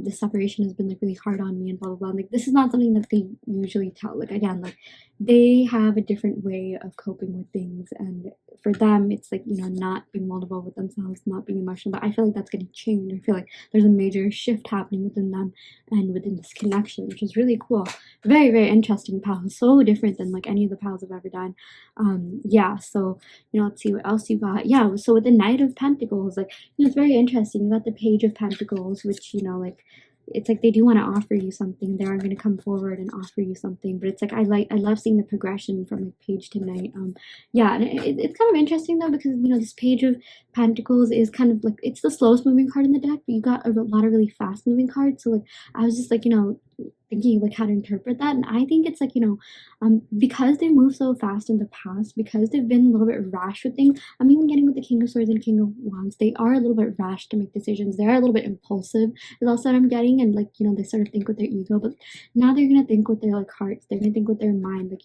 this separation has been like really hard on me and blah blah blah. Like this is not something that they usually tell. Like again, like they have a different way of coping with things, and for them it's like not being vulnerable with themselves, not being emotional. But I feel like that's going to change. I feel like there's a major shift happening within them and within this connection, which is really cool. Very, very interesting pile. So different than like any of the piles I've ever done. Yeah, so let's see what else you got. Yeah, so with the Knight of Pentacles, like it's very interesting. You got the Page of Pentacles, which like it's like they do want to offer you something. They are going to come forward and offer you something, but it's like I love seeing the progression from like Page to Knight. Yeah, and it's kind of interesting though, because this Page of Pentacles is kind of like, it's the slowest moving card in the deck, but you got a lot of really fast moving cards. So like I was just like thinking like how to interpret that, and I think it's like because they move so fast in the past, because they've been a little bit rash with things. I'm even getting with the King of Swords and King of Wands, they are a little bit rash to make decisions. They are a little bit impulsive is also what I'm getting, and like they sort of think with their ego, but now they're gonna think with their like hearts. They're gonna think with their mind. Like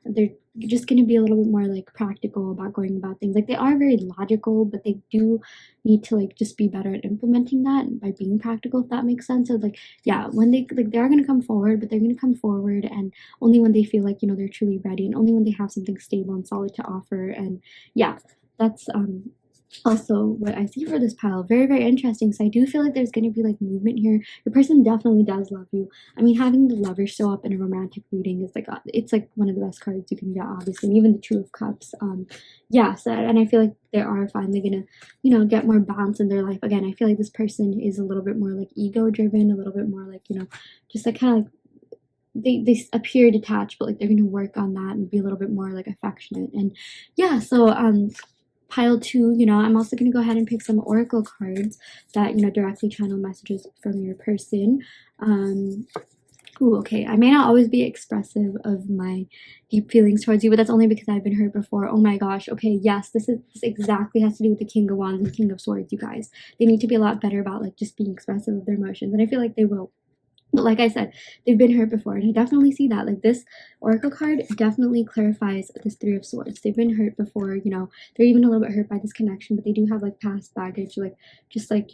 they're just gonna be a little bit more like practical about going about things. Like they are very logical, but they do need to like just be better at implementing that by being practical, if that makes sense. So like yeah, when they are gonna come forward, but they're gonna come forward and only when they feel like they're truly ready, and only when they have something stable and solid to offer. And yeah, that's also what I see for this pile. Very, very interesting. So I do feel like there's going to be like movement here. Your person definitely does love you. I mean, having the Lover show up in a romantic reading is like it's like one of the best cards you can get, obviously, and even the Two of Cups. Yeah, so and I feel like they are finally gonna get more balance in their life. Again, I feel like this person is a little bit more like ego driven, a little bit more like just like kind of like they appear detached, but like they're gonna work on that and be a little bit more like affectionate. And yeah, so pile 2, I'm also going to go ahead and pick some oracle cards that directly channel messages from your person. Ooh, okay, I may not always be expressive of my deep feelings towards you, but that's only because I've been hurt before. Oh my gosh, okay, yes, this exactly has to do with the King of Wands and King of Swords, you guys. They need to be a lot better about like just being expressive of their emotions, and I feel like they will. But like I said, they've been hurt before, and I definitely see that. Like this oracle card definitely clarifies this Three of Swords. They've been hurt before, they're even a little bit hurt by this connection, but they do have like past baggage, like just like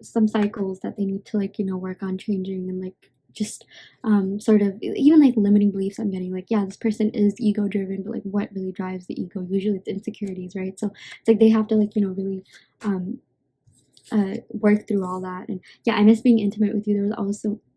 some cycles that they need to like work on changing, and like just sort of even like limiting beliefs. I'm getting like, yeah, this person is ego driven, but like what really drives the ego? Usually it's insecurities, right? So it's like they have to like really work through all that. And yeah, I miss being intimate with you.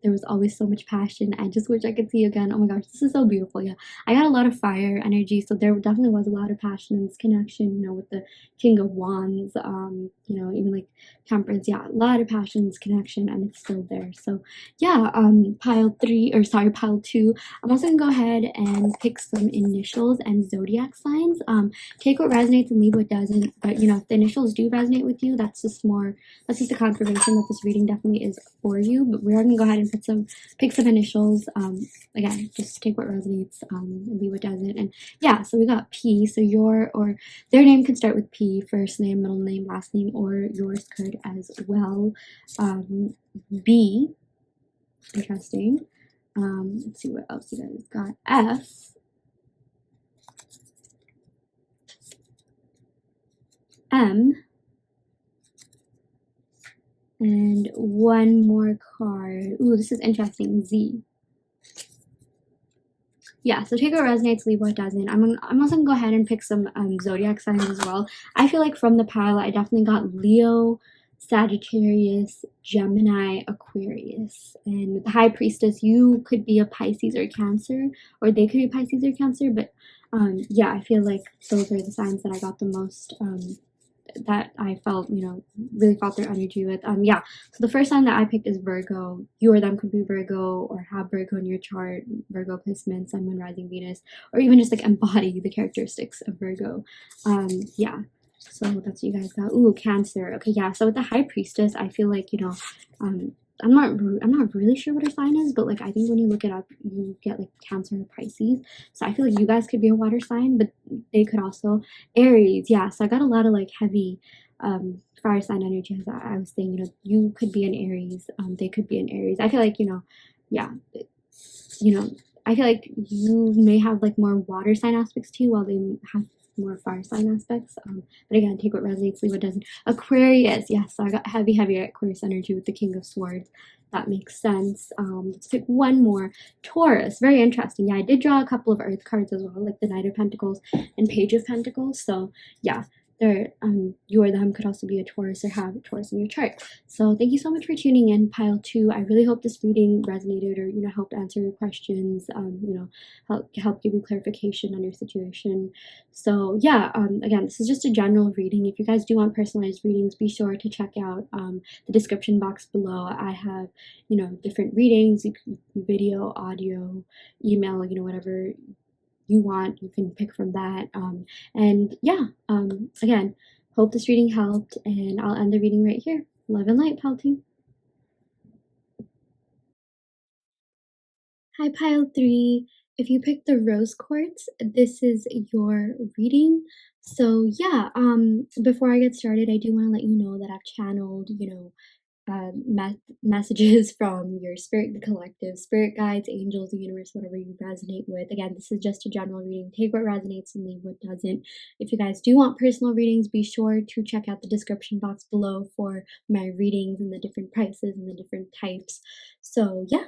There was always so much passion. I just wish I could see you again. Oh my gosh, this is so beautiful. Yeah, I got a lot of fire energy, so there definitely was a lot of passion in this connection, with the King of Wands, even like Temperance. Yeah, a lot of passion in this connection, and it's still there. So yeah, pile 2, I'm also gonna go ahead and pick some initials and zodiac signs. Take what resonates and leave what doesn't, but if the initials do resonate with you, that's just a confirmation that this reading definitely is for you. But we're gonna go ahead and pick some initials. Again, just take what resonates and leave what doesn't. And yeah, so we got P. So your or their name could start with P, first name, middle name, last name, or yours could as well. B, interesting. Let's see what else you guys got. F, M, and one more card. Ooh, this is interesting. Z. Yeah, so take what resonates, leave what doesn't. I'm also gonna go ahead and pick some zodiac signs as well. I feel like from the pile, I definitely got Leo, Sagittarius, Gemini, Aquarius. And with the High Priestess, you could be a Pisces or Cancer, or they could be Pisces or Cancer. But yeah, I feel like those are the signs that I got the most. That I felt, really felt their energy with. Yeah, so the first sign that I picked is Virgo. You or them could be Virgo or have Virgo in your chart, Virgo placement, Sun, Moon, Rising, Venus, or even just like embody the characteristics of Virgo. Yeah, so that's what you guys got. Ooh, Cancer. Okay, yeah, so with the High Priestess, I feel like, I'm not really sure what her sign is, but like I think when you look it up, you get like Cancer or Pisces. So I feel like you guys could be a water sign, but they could also Aries. Yeah, so I got a lot of like heavy fire sign energy. As I was saying, you could be an Aries. They could be an Aries. I feel like yeah, I feel like you may have like more water sign aspects too, while they have more fire sign aspects. But again, take what resonates, leave what doesn't. Aquarius, yes, so I got heavy Aquarius energy with the King of Swords. That makes sense. Let's pick one more. Taurus, very interesting. Yeah, I did draw a couple of Earth cards as well, like the Knight of Pentacles and Page of Pentacles. So yeah, there, you or them could also be a Taurus or have a Taurus in your chart. So thank you so much for tuning in, pile 2. I really hope this reading resonated, or helped answer your questions, help give you clarification on your situation. So yeah, again, this is just a general reading. If you guys do want personalized readings, be sure to check out the description box below. I have different readings, video, audio, email, whatever you want, you can pick from that. And yeah, again, hope this reading helped, and I'll end the reading right here. Love and light, pile 2. Hi, pile 3. If you picked the rose quartz, this is your reading. So yeah, before I get started, I do want to let you know that I've channeled, messages from your spirit, the collective, spirit guides, angels, the universe, whatever you resonate with. Again, this is just a general reading. Take what resonates and leave what doesn't. If you guys do want personal readings, be sure to check out the description box below for my readings and the different prices and the different types. So yeah,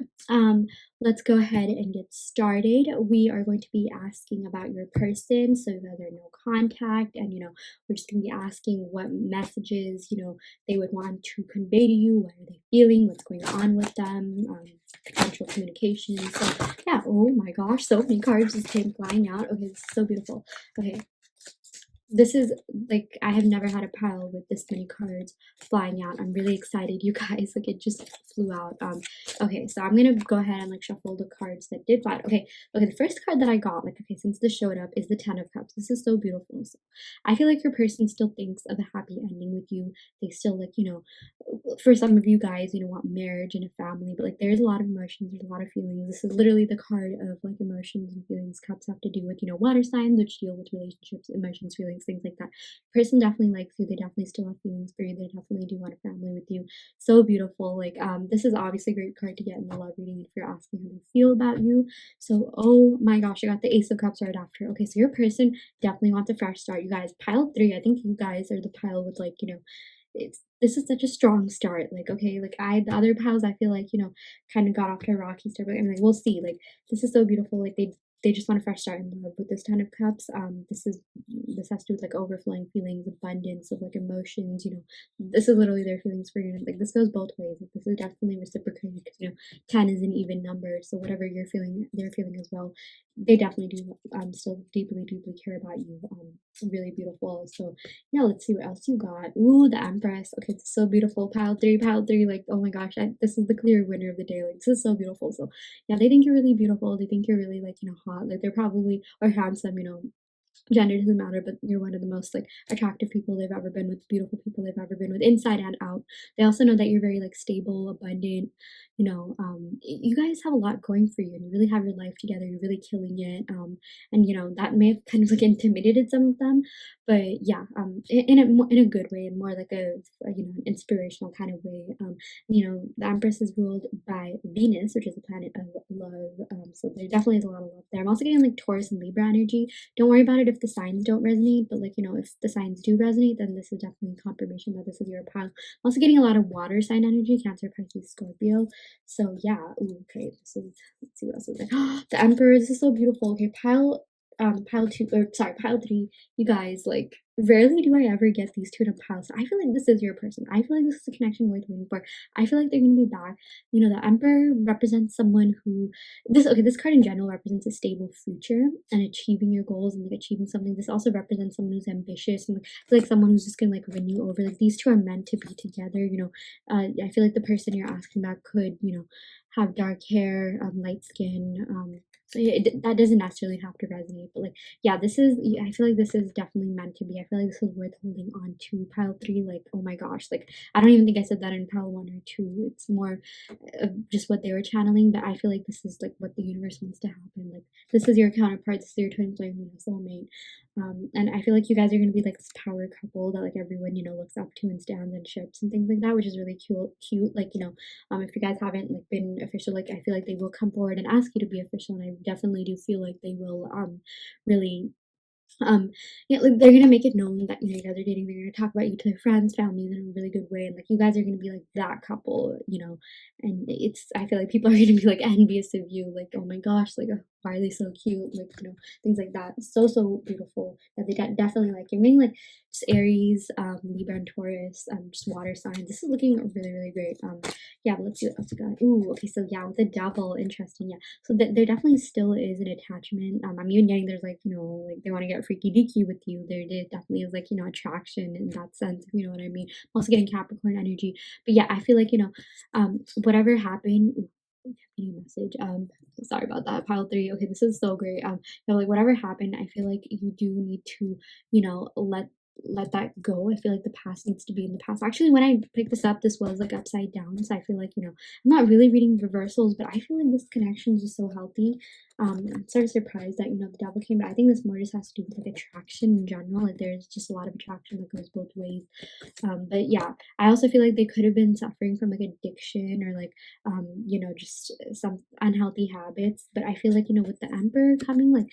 let's go ahead and get started. We are going to be asking about your person, so that there's no contact, and we're just going to be asking what messages they would want to convey to you. What are they feeling? What's going on with them? Potential communication. So yeah, oh my gosh, so many cards just came flying out. Okay, this is so beautiful. Okay, this is like, I have never had a pile with this many cards flying out. I'm really excited, you guys. Like, it just flew out. Okay, so I'm gonna go ahead and like shuffle the cards that did fly out. Okay, the first card that I got, like, okay, since this showed up, is the Ten of Cups. This is so beautiful. So I feel like your person still thinks of a happy ending with you. They still, like, for some of you guys, want marriage and a family, but like, there's a lot of emotions, there's a lot of feelings. This is literally the card of like emotions and feelings. Cups have to do with water signs, which deal with relationships, emotions, feelings, things like that. Person definitely likes you. They definitely still have feelings for you. They definitely do want a family with you. So beautiful. Like, this is obviously a great card to get in the love reading if you're asking how they feel about you. So oh my gosh, I got the Ace of Cups right after. Okay, so your person definitely wants a fresh start. You guys, pile 3, I think you guys are the pile with like, this is such a strong start. Like, okay, like, the other piles, I feel like, kind of got off to a rocky start, but I'm like, we'll see. Like, this is so beautiful. Like, they just want a fresh start in love with this Ten of Cups. This has to do with like overflowing feelings, abundance of like emotions. This is literally their feelings for you. Like, this goes both ways. Like, this is definitely reciprocated because 10 is an even number. So whatever you're feeling, they're feeling as well. They definitely do still deeply, deeply care about you. Really beautiful. So yeah, let's see what else you got. Ooh, the Empress. Okay, it's so beautiful. Pile 3, pile 3. Like, oh my gosh, this is the clear winner of the day. Like, this is so beautiful. So yeah, they think you're really beautiful. They think you're really like hot. Like, they're probably, or handsome. Gender doesn't matter, but you're one of the most like attractive people they've ever been with, beautiful people they've ever been with, inside and out. They also know that you're very like stable, abundant. You guys have a lot going for you, and you really have your life together. You're really killing it. And that may have kind of like intimidated some of them, but yeah, in a good way, and more like an inspirational kind of way. The Empress is ruled by Venus, which is the planet of love. So there definitely is a lot of love there. I'm also getting like Taurus and Libra energy. Don't worry about it if the signs don't resonate, but like, if the signs do resonate, then this is definitely confirmation that this is your pile. I'm also getting a lot of water sign energy, Cancer, Pisces, Scorpio. So yeah, ooh, okay, this is, let's see what else is there. The Emperor, this is so beautiful. Okay, pile 2, or sorry, pile 3, you guys, like, rarely do I ever get these two in a pile. So I feel like this is your person. I feel like this is a connection worth waiting for. I feel like they're gonna be back. The Emperor represents someone who, this card in general represents a stable future and achieving your goals and like achieving something. This also represents someone who's ambitious and like someone who's just gonna like win you over. Like, these two are meant to be together. I feel like the person you're asking about could have dark hair, light skin. That doesn't necessarily have to resonate, but like, yeah, I feel like this is definitely meant to be. I feel like this is worth holding on to. Pile 3, like, oh my gosh, like, I don't even think I said that in pile 1 or 2. It's more of just what they were channeling, but I feel like this is like what the universe wants to happen. Like, this is your counterpart, this is your twin flame, soulmate. And I feel like you guys are gonna be like this power couple that like everyone, looks up to and stands and ships and things like that, which is really cute. Like, if you guys haven't like been official, like I feel like they will come forward and ask you to be official, and I definitely do feel like they will really um, yeah, like they're gonna make it known that you guys are dating. They're gonna talk about you to their friends, families in a really good way, and like you guys are gonna be like that couple. And I feel like people are gonna be like envious of you, like oh my gosh, like why are they so cute, like things like that. So beautiful that they definitely like you. Meaning like just Aries, Libra, and Taurus, just water signs. This is looking really great. Yeah, but let's see what else we got. Ooh, okay, so yeah, with the devil, interesting. Yeah, so there definitely still is an attachment. I'm even getting there's like like they want to get freaky deaky with you. There definitely is like attraction in that sense, if you know what I mean. I'm also getting Capricorn energy, but yeah, I feel like whatever happened. Ooh, any message. Sorry about that. Pile three. Okay, this is so great. Like whatever happened, I feel like you do need to, let that go. I feel like the past needs to be in the past. Actually, when I picked this up, this was like upside down. So I feel like, I'm not really reading reversals, but I feel like this connection is just so healthy. I'm sort of surprised that, the devil came, but I think this more just has to do with like attraction in general. Like there's just a lot of attraction that goes both ways. But yeah, I also feel like they could have been suffering from like addiction or like just some unhealthy habits. But I feel like, with the emperor coming, like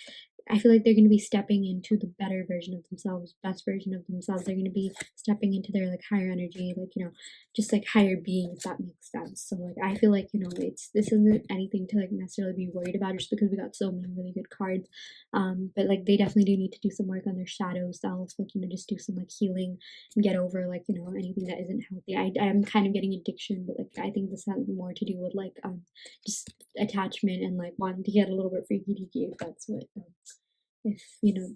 I feel like they're going to be stepping into the better version of themselves, best version of themselves. They're going to be stepping into their like higher energy, like, just like higher being, if that makes sense. So like I feel like, this isn't anything to like necessarily be worried about just because we got so many really good cards. But like they definitely do need to do some work on their shadow self, like, just do some like healing and get over like, anything that isn't healthy. I'm kind of getting addiction, but like I think this has more to do with like just attachment and like wanting to get a little bit freaky deaky, if that's what if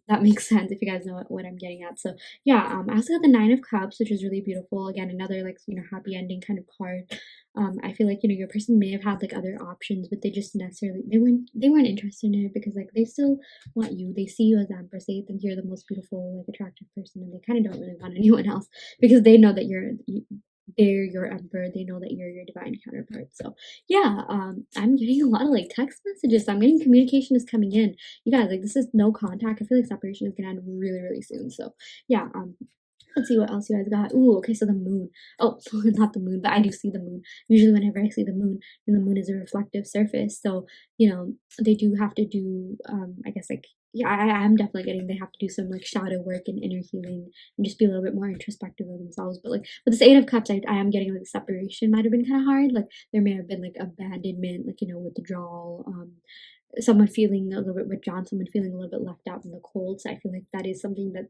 that makes sense, if you guys know what I'm getting at. So yeah, I also got the Nine of Cups, which is really beautiful. Again, another like happy ending kind of card. I feel like your person may have had like other options, but they just necessarily they weren't interested in it because like they still want you. They see you as Empress. They think you're the most beautiful, like attractive person, and they kind of don't really want anyone else because they know that they're your emperor. They know that you're your divine counterpart. So yeah, I'm getting a lot of like text messages. So I'm getting communication is coming in. You guys, like this is no contact. I feel like separation is gonna end really soon. So yeah, let's see what else you guys got. Ooh, okay, so the moon. Oh, not the moon, but I do see the moon. Usually whenever I see the moon, and the moon is a reflective surface. So, they do have to do, I guess like, yeah, I'm definitely getting, they have to do some like shadow work and inner healing and just be a little bit more introspective of themselves. But like with this Eight of Cups, I am getting like separation might have been kind of hard. Like there may have been like abandonment, like, withdrawal, someone feeling a little bit withdrawn, someone feeling a little bit left out in the cold. So I feel like that is something that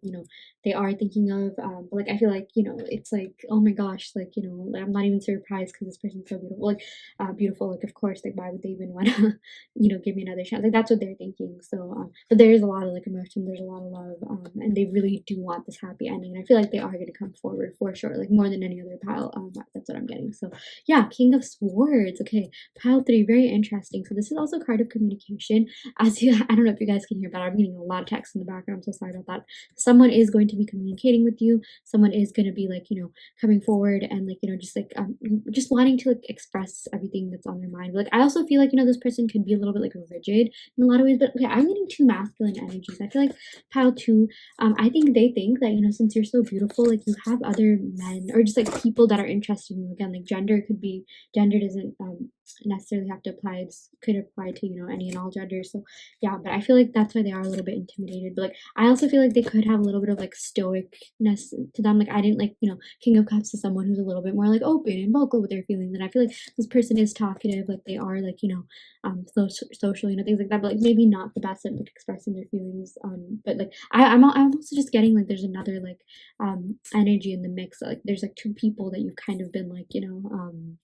they are thinking of. But like I feel like it's like oh my gosh, like like, I'm not even surprised because this person's so beautiful, like beautiful. Like of course, like why would they even want to give me another chance? Like that's what they're thinking. So but there is a lot of like emotion. There's a lot of love, and they really do want this happy ending. And I feel like they are going to come forward for sure, like more than any other pile. That's what I'm getting. So yeah, King of Swords. Okay, pile three, very interesting. So this is also a card of communication. As you, I don't know if you guys can hear, but I'm getting a lot of text in the background. I'm so sorry about that. Someone is going to be communicating with you. Someone is going to be like, coming forward and like, just like, just wanting to like express everything that's on their mind. But, like, I also feel like, this person could be a little bit like rigid in a lot of ways, but okay, I'm getting two masculine energies. I feel like pile two, I think they think that, since you're so beautiful, like you have other men or just like people that are interested in you. Again, like gender doesn't, necessarily have to apply. It could apply to any and all genders. So yeah, but I feel like that's why they are a little bit intimidated. But like I also feel like they could have a little bit of like stoicness to them. Like I didn't like King of Cups is someone who's a little bit more like open and vocal with their feelings, and I feel like this person is talkative. Like they are like social, things like that, but like maybe not the best at like expressing their feelings. But like I'm also just getting like there's another like energy in the mix. Like there's like two people that you've kind of been like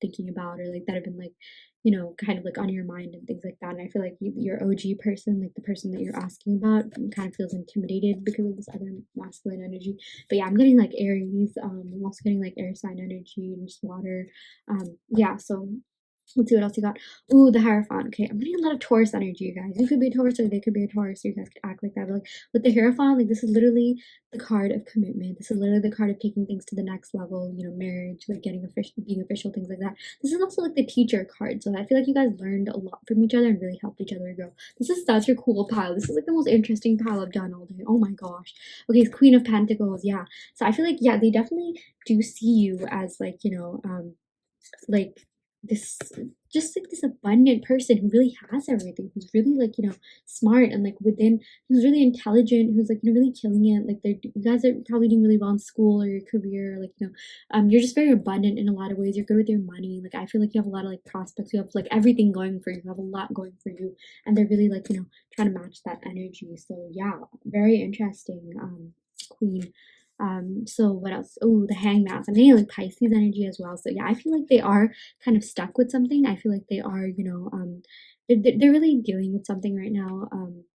thinking about, or like that have been like kind of like on your mind and things like that. And I feel like your OG person, like the person that you're asking about, kind of feels intimidated because of this other masculine energy. But yeah, I'm getting like Aries. I'm also getting like air sign energy and just water. Yeah, so Let's see what else you got. Ooh, the Hierophant. Okay, I'm getting a lot of Taurus energy, you guys. You could be a Taurus or they could be a Taurus, so you guys could act like that. But like with the Hierophant, like this is literally the card of commitment. This is literally the card of taking things to the next level, you know, marriage, like getting official, being official, things like that. This is also like the teacher card. So I feel like you guys learned a lot from each other and really helped each other grow. This is such a cool pile. This is like the most interesting pile I've done all day. Oh my gosh. Okay, it's Queen of Pentacles. Yeah. So I feel like, yeah, they definitely do see you as like, you know, like this, just like this abundant person who really has everything, who's really like, you know, smart and like within, who's really intelligent, who's like, you know, really killing it. Like you guys are probably doing really well in school or your career, like, you know, you're just very abundant in a lot of ways. You're good with your money. Like I feel like you have a lot of like prospects, you have like everything going for you, you have a lot going for you, and they're really like, you know, trying to match that energy. So yeah, very interesting, Queen. So what else? Oh, the Hangman. I'm getting like Pisces energy as well. So yeah, I feel like they are kind of stuck with something. I feel like they are, you know, they're really dealing with something right now,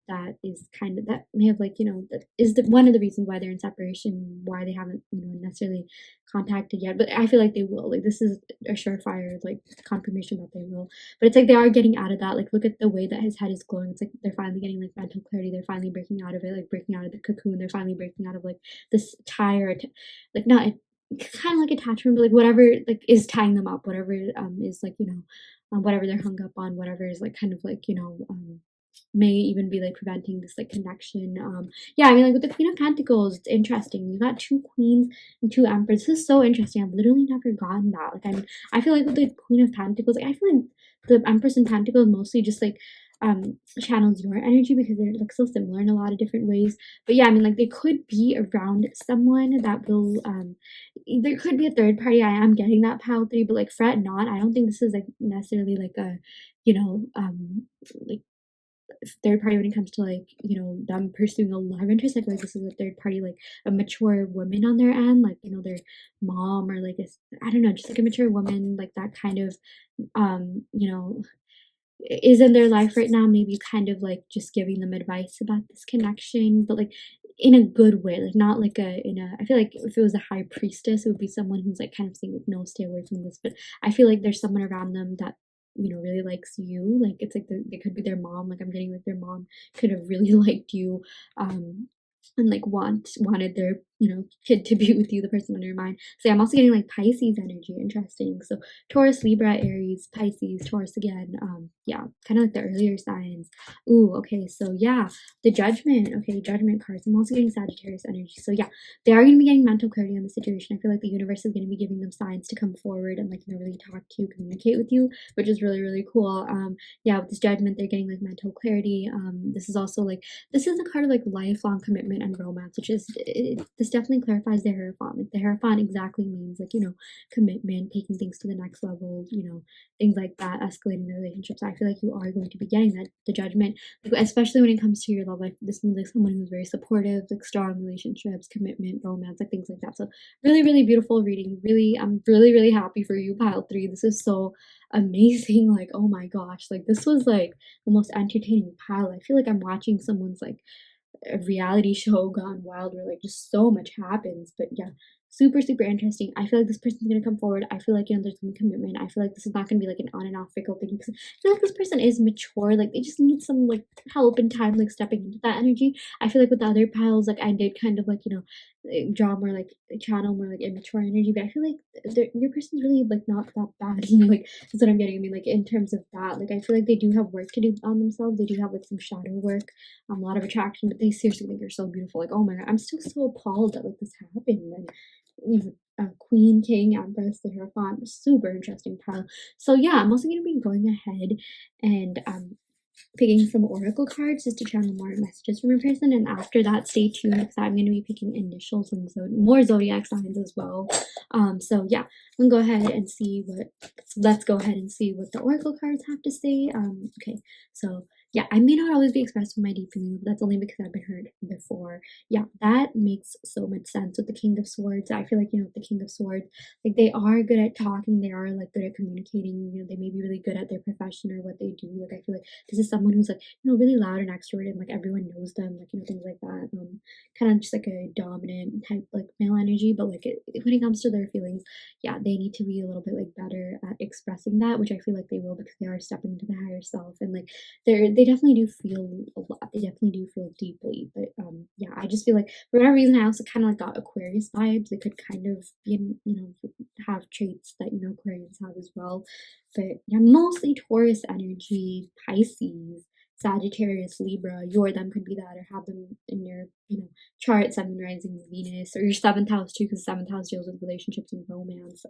that is kind of, that may have like, you know, that is one of the reasons why they're in separation, why they haven't, you know, necessarily contacted yet. But I feel like they will. Like this is a surefire like confirmation that they will. But it's like they are getting out of that. Like look at the way that his head is glowing. It's like they're finally getting like mental clarity. They're finally breaking out of it, like breaking out of the cocoon. They're finally breaking out of like this tie or like not kind of like attachment, but like whatever like is tying them up, whatever is like, you know, whatever they're hung up on, whatever is like kind of like, you know, may even be like preventing this like connection. Yeah, I mean like with the Queen of Pentacles, it's interesting. You got two queens and two emperors. This is so interesting. I've literally never gotten that. Like I feel like with the Queen of Pentacles, like I feel like the Empress in Pentacles mostly just like channels your energy because they're like so similar in a lot of different ways. But yeah, I mean like they could be around someone that will there could be a third party. I am getting that pile 3, but like fret not. I don't think this is like necessarily like a, you know, like third party when it comes to like, you know, them pursuing a love interest. I feel like this is a third party, like a mature woman on their end, like, you know, their mom or like a, I don't know, just like a mature woman, like that kind of you know, is in their life right now, maybe kind of like just giving them advice about this connection, but like in a good way, like not like a in a, I feel like if it was a high priestess, it would be someone who's like kind of saying like no, stay away from this. But I feel like there's someone around them that, you know, really likes you. Like it's like they could be their mom. Like I'm getting like their mom could have really liked you, and like wanted their, you know, kid to be with you, the person on your mind. So yeah, I'm also getting like Pisces energy. Interesting. So Taurus, Libra, Aries, Pisces, Taurus again. Yeah, kind of like the earlier signs. Ooh, okay. So yeah, the Judgment. Okay, Judgment cards. I'm also getting Sagittarius energy. So yeah, they are going to be getting mental clarity on the situation. I feel like the universe is going to be giving them signs to come forward and like, you know, really talk to you, communicate with you, which is really, really cool. Yeah, with this Judgment, they're getting like mental clarity. This is also like, this is a card of like lifelong commitment and romance, which is, this definitely clarifies the Hierophant. Like the Hierophant exactly means like, you know, commitment, taking things to the next level, you know, things like that, escalating the relationships. I feel like you are going to be getting that, the Judgment, like, especially when it comes to your love life. This means like someone who's very supportive, like strong relationships, commitment, romance, like things like that. So really, really beautiful reading. Really, I'm really, really happy for you, pile 3. This is so amazing. Like, oh my gosh, like this was like the most entertaining pile. I feel like I'm watching someone's like a reality show gone wild where like just so much happens. But yeah, super, super interesting. I feel like this person's gonna come forward. I feel like, you know, there's gonna be commitment. I feel like this is not gonna be like an on and off fickle thing, because I feel like this person is mature. Like they just need some like help and time like stepping into that energy. I feel like with the other piles, like I did kind of like, you know, draw more like channel more like immature energy, but I feel like your person's really like not that bad. You know, like that's what I'm getting. I mean, like in terms of that, like I feel like they do have work to do on themselves. They do have like some shadow work, a lot of attraction, but they seriously think you're so beautiful. Like, oh my god, I'm still so appalled that like this happened. And you know, Queen, King, Empress, the Hierophant, super interesting pile. So yeah, I'm also gonna be going ahead and picking some oracle cards just to channel more messages from your person, and after that stay tuned because I'm going to be picking initials and more zodiac signs as well. So yeah, I'm gonna go ahead and see what, let's go ahead and see what the oracle cards have to say. Okay, so Yeah, I may not always be expressed with my deep feelings, but that's only because I've been hurt before. Yeah, that makes so much sense with the King of Swords. I feel like, the King of Swords, like they are good at talking, they are like good at communicating, they may be really good at their profession or what they do. Like I feel like this is someone who's like, really loud and extroverted, and like everyone knows them, like, things like that. Kind of just like a dominant type, like male energy, but like when it comes to their feelings, yeah, they need to be a little bit like better at expressing that, which I feel like they will because they are stepping into the higher self, and like they definitely do feel a lot. They definitely do feel deeply. But yeah, I just feel like for whatever reason I also kind of like got Aquarius vibes. They could kind of be, have traits that Aquarians have as well. But yeah, mostly Taurus energy, Pisces, Sagittarius, Libra, your them could be that, or have them in your, chart, Sun, Rising, Venus, or your seventh house too, because seventh house deals with relationships and romance,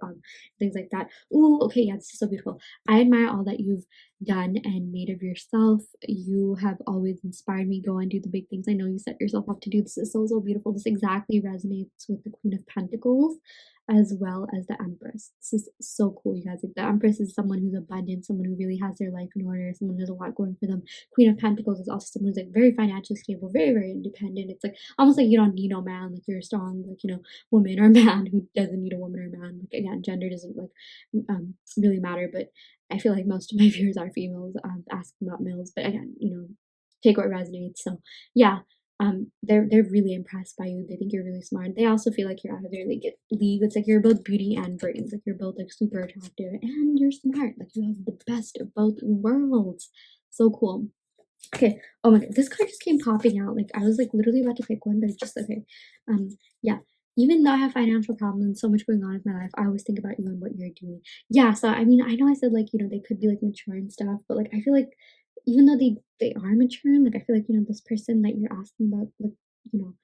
things like that. Ooh, okay, yeah, this is so beautiful. I admire all that you've done and made of yourself. You have always inspired me. Go and do the big things. I know you set yourself up to do. This is so, so beautiful. This exactly resonates with the Queen of Pentacles as well as the Empress. This is so cool, you guys. Like the Empress is someone who's abundant, someone who really has their life in order, someone who has a lot going for them. Queen of Pentacles is also someone who's like very financially stable, very, very independent. It's like almost like you don't need no man, like you're a strong, like, woman or man who doesn't need a woman or man. Like again, gender doesn't like really matter, but I feel like most of my viewers are females, asking about males, but again, take what resonates. So yeah, they're really impressed by you. They think you're really smart. They also feel like you're out of their league. It's like you're both beauty and brains. Like you're both like super attractive and you're smart. Like you have the best of both worlds. So cool. Okay. Oh my god, this card just came popping out. Like I was like literally about to pick one, but it just okay. Yeah. Even though I have financial problems and so much going on in my life, I always think about you and what you're doing. Yeah, so I mean, I know I said like, they could be like mature and stuff, but like I feel like even though they are mature, like I feel like, this person that you're asking about, like, you know,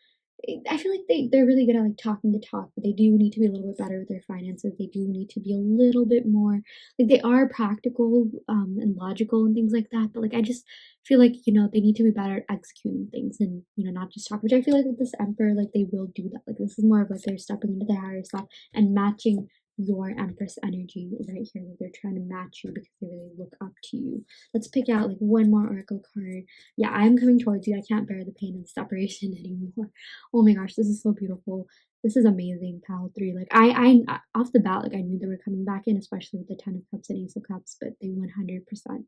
I feel like they're really good at like talking the talk, but they do need to be a little bit better with their finances. They do need to be a little bit more like they are practical and logical and things like that, but like I just feel like they need to be better at executing things and not just talk, which I feel like with this Emperor, like they will do that. Like this is more of like they're stepping into their higher self and matching your Empress energy right here. Like they're trying to match you because they really look up to you. Let's pick out like one more oracle card. Yeah, I'm coming towards you. I can't bear the pain of separation anymore. Oh my gosh, this is so beautiful. This is amazing, pal 3. Like I off the bat, like I knew they were coming back in, especially with the 10 of Cups and Ace of Cups, but they 100% love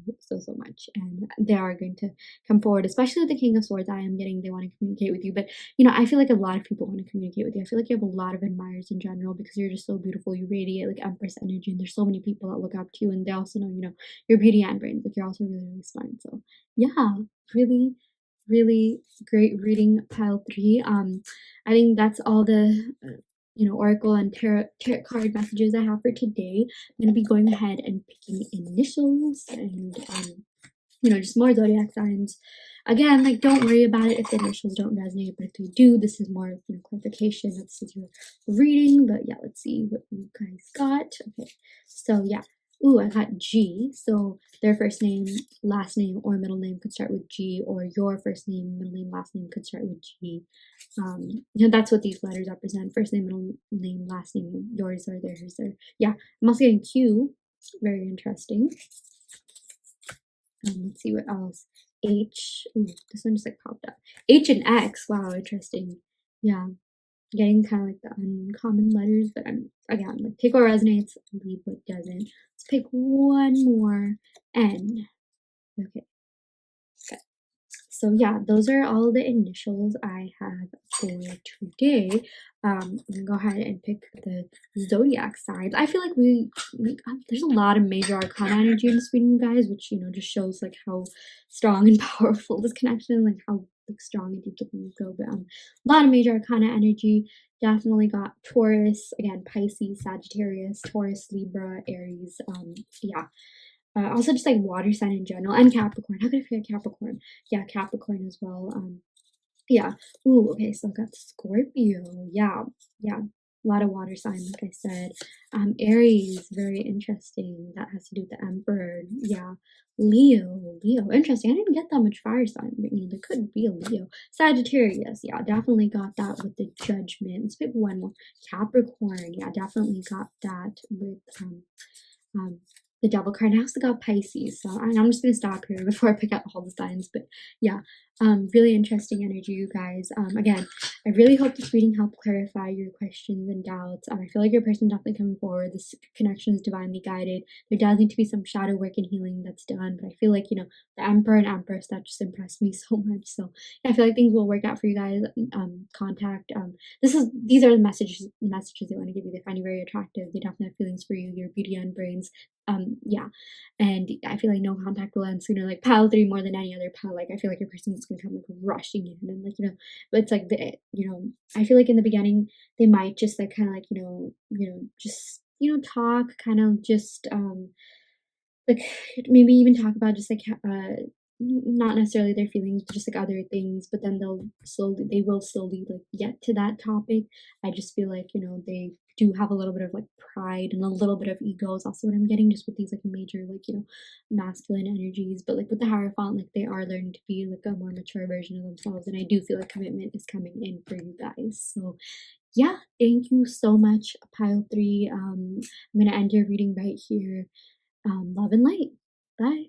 you so much, and they are going to come forward, especially with the King of Swords. I am getting they want to communicate with you, but I feel like a lot of people want to communicate with you. I feel like you have a lot of admirers in general because you're just so beautiful. You radiate like Empress energy, and there's so many people that look up to you, and they also know your beauty and brains. Like you're also really, really smart. So yeah, really, really great reading, pile 3. I think that's all the oracle and tarot card messages I have for today. I'm going to be going ahead and picking initials and just more zodiac signs. Again, like don't worry about it if the initials don't resonate, but if they do, this is more clarification. This is your reading. But yeah, let's see what you guys got. Okay, so yeah. Ooh, I got G. So their first name, last name, or middle name could start with G, or your first name, middle name, last name could start with G. That's what these letters represent. First name, middle name, last name, yours or theirs. Or yeah, I'm also getting Q. Very interesting. Let's see what else. H. Ooh, this one just like popped up. H and X. Wow, interesting. Yeah, getting kind of like the uncommon letters, but I'm again like take what resonates, leave what doesn't. Let's pick one more. N. Okay. So yeah, those are all the initials I have for today. I'm gonna go ahead and pick the zodiac signs. I feel like there's a lot of major arcana energy in this reading, you guys, which just shows like how strong and powerful this connection, like how like strong and deep the things go. But a lot of major arcana energy. Definitely got Taurus, again, Pisces, Sagittarius, Taurus, Libra, Aries. Yeah. Also just like water sign in general, and Capricorn. How could I forget Capricorn? Yeah, Capricorn as well. Yeah. Ooh, okay, so I got Scorpio. Yeah, yeah. A lot of water sign, like I said. Aries, very interesting. That has to do with the Emperor. Yeah. Leo, interesting. I didn't get that much fire sign, but there could be a Leo. Sagittarius, yeah, definitely got that with the Judgment. Let's pick one more. Capricorn, yeah, definitely got that with the Devil card. I also got Pisces, so I'm just gonna stop here before I pick out all the signs. But yeah, really interesting energy, you guys. Again, I really hope this reading helped clarify your questions and doubts. I feel like your person definitely coming forward. This connection is divinely guided. There does need to be some shadow work and healing that's done, but I feel like, the Emperor and Empress, that just impressed me so much. So yeah, I feel like things will work out for you guys. Contact. These are the messages they want to give you. They find you very attractive. They definitely have feelings for you. Your beauty and brains. Yeah, and I feel like no contact will end sooner. Like pile 3 more than any other pile. Like I feel like your person is gonna come like rushing in, and like but it's like I feel like in the beginning they might just like kind of like just talk, kind of just like maybe even talk about just like not necessarily their feelings, but just like other things. But then they will slowly like get to that topic. I just feel like they do have a little bit of like pride and a little bit of ego is also what I'm getting, just with these like major like masculine energies. But like with the Hierophant, like they are learning to be like a more mature version of themselves, and I do feel like commitment is coming in for you guys. So yeah, thank you so much, pile 3. I'm gonna end your reading right here. Love and light. Bye.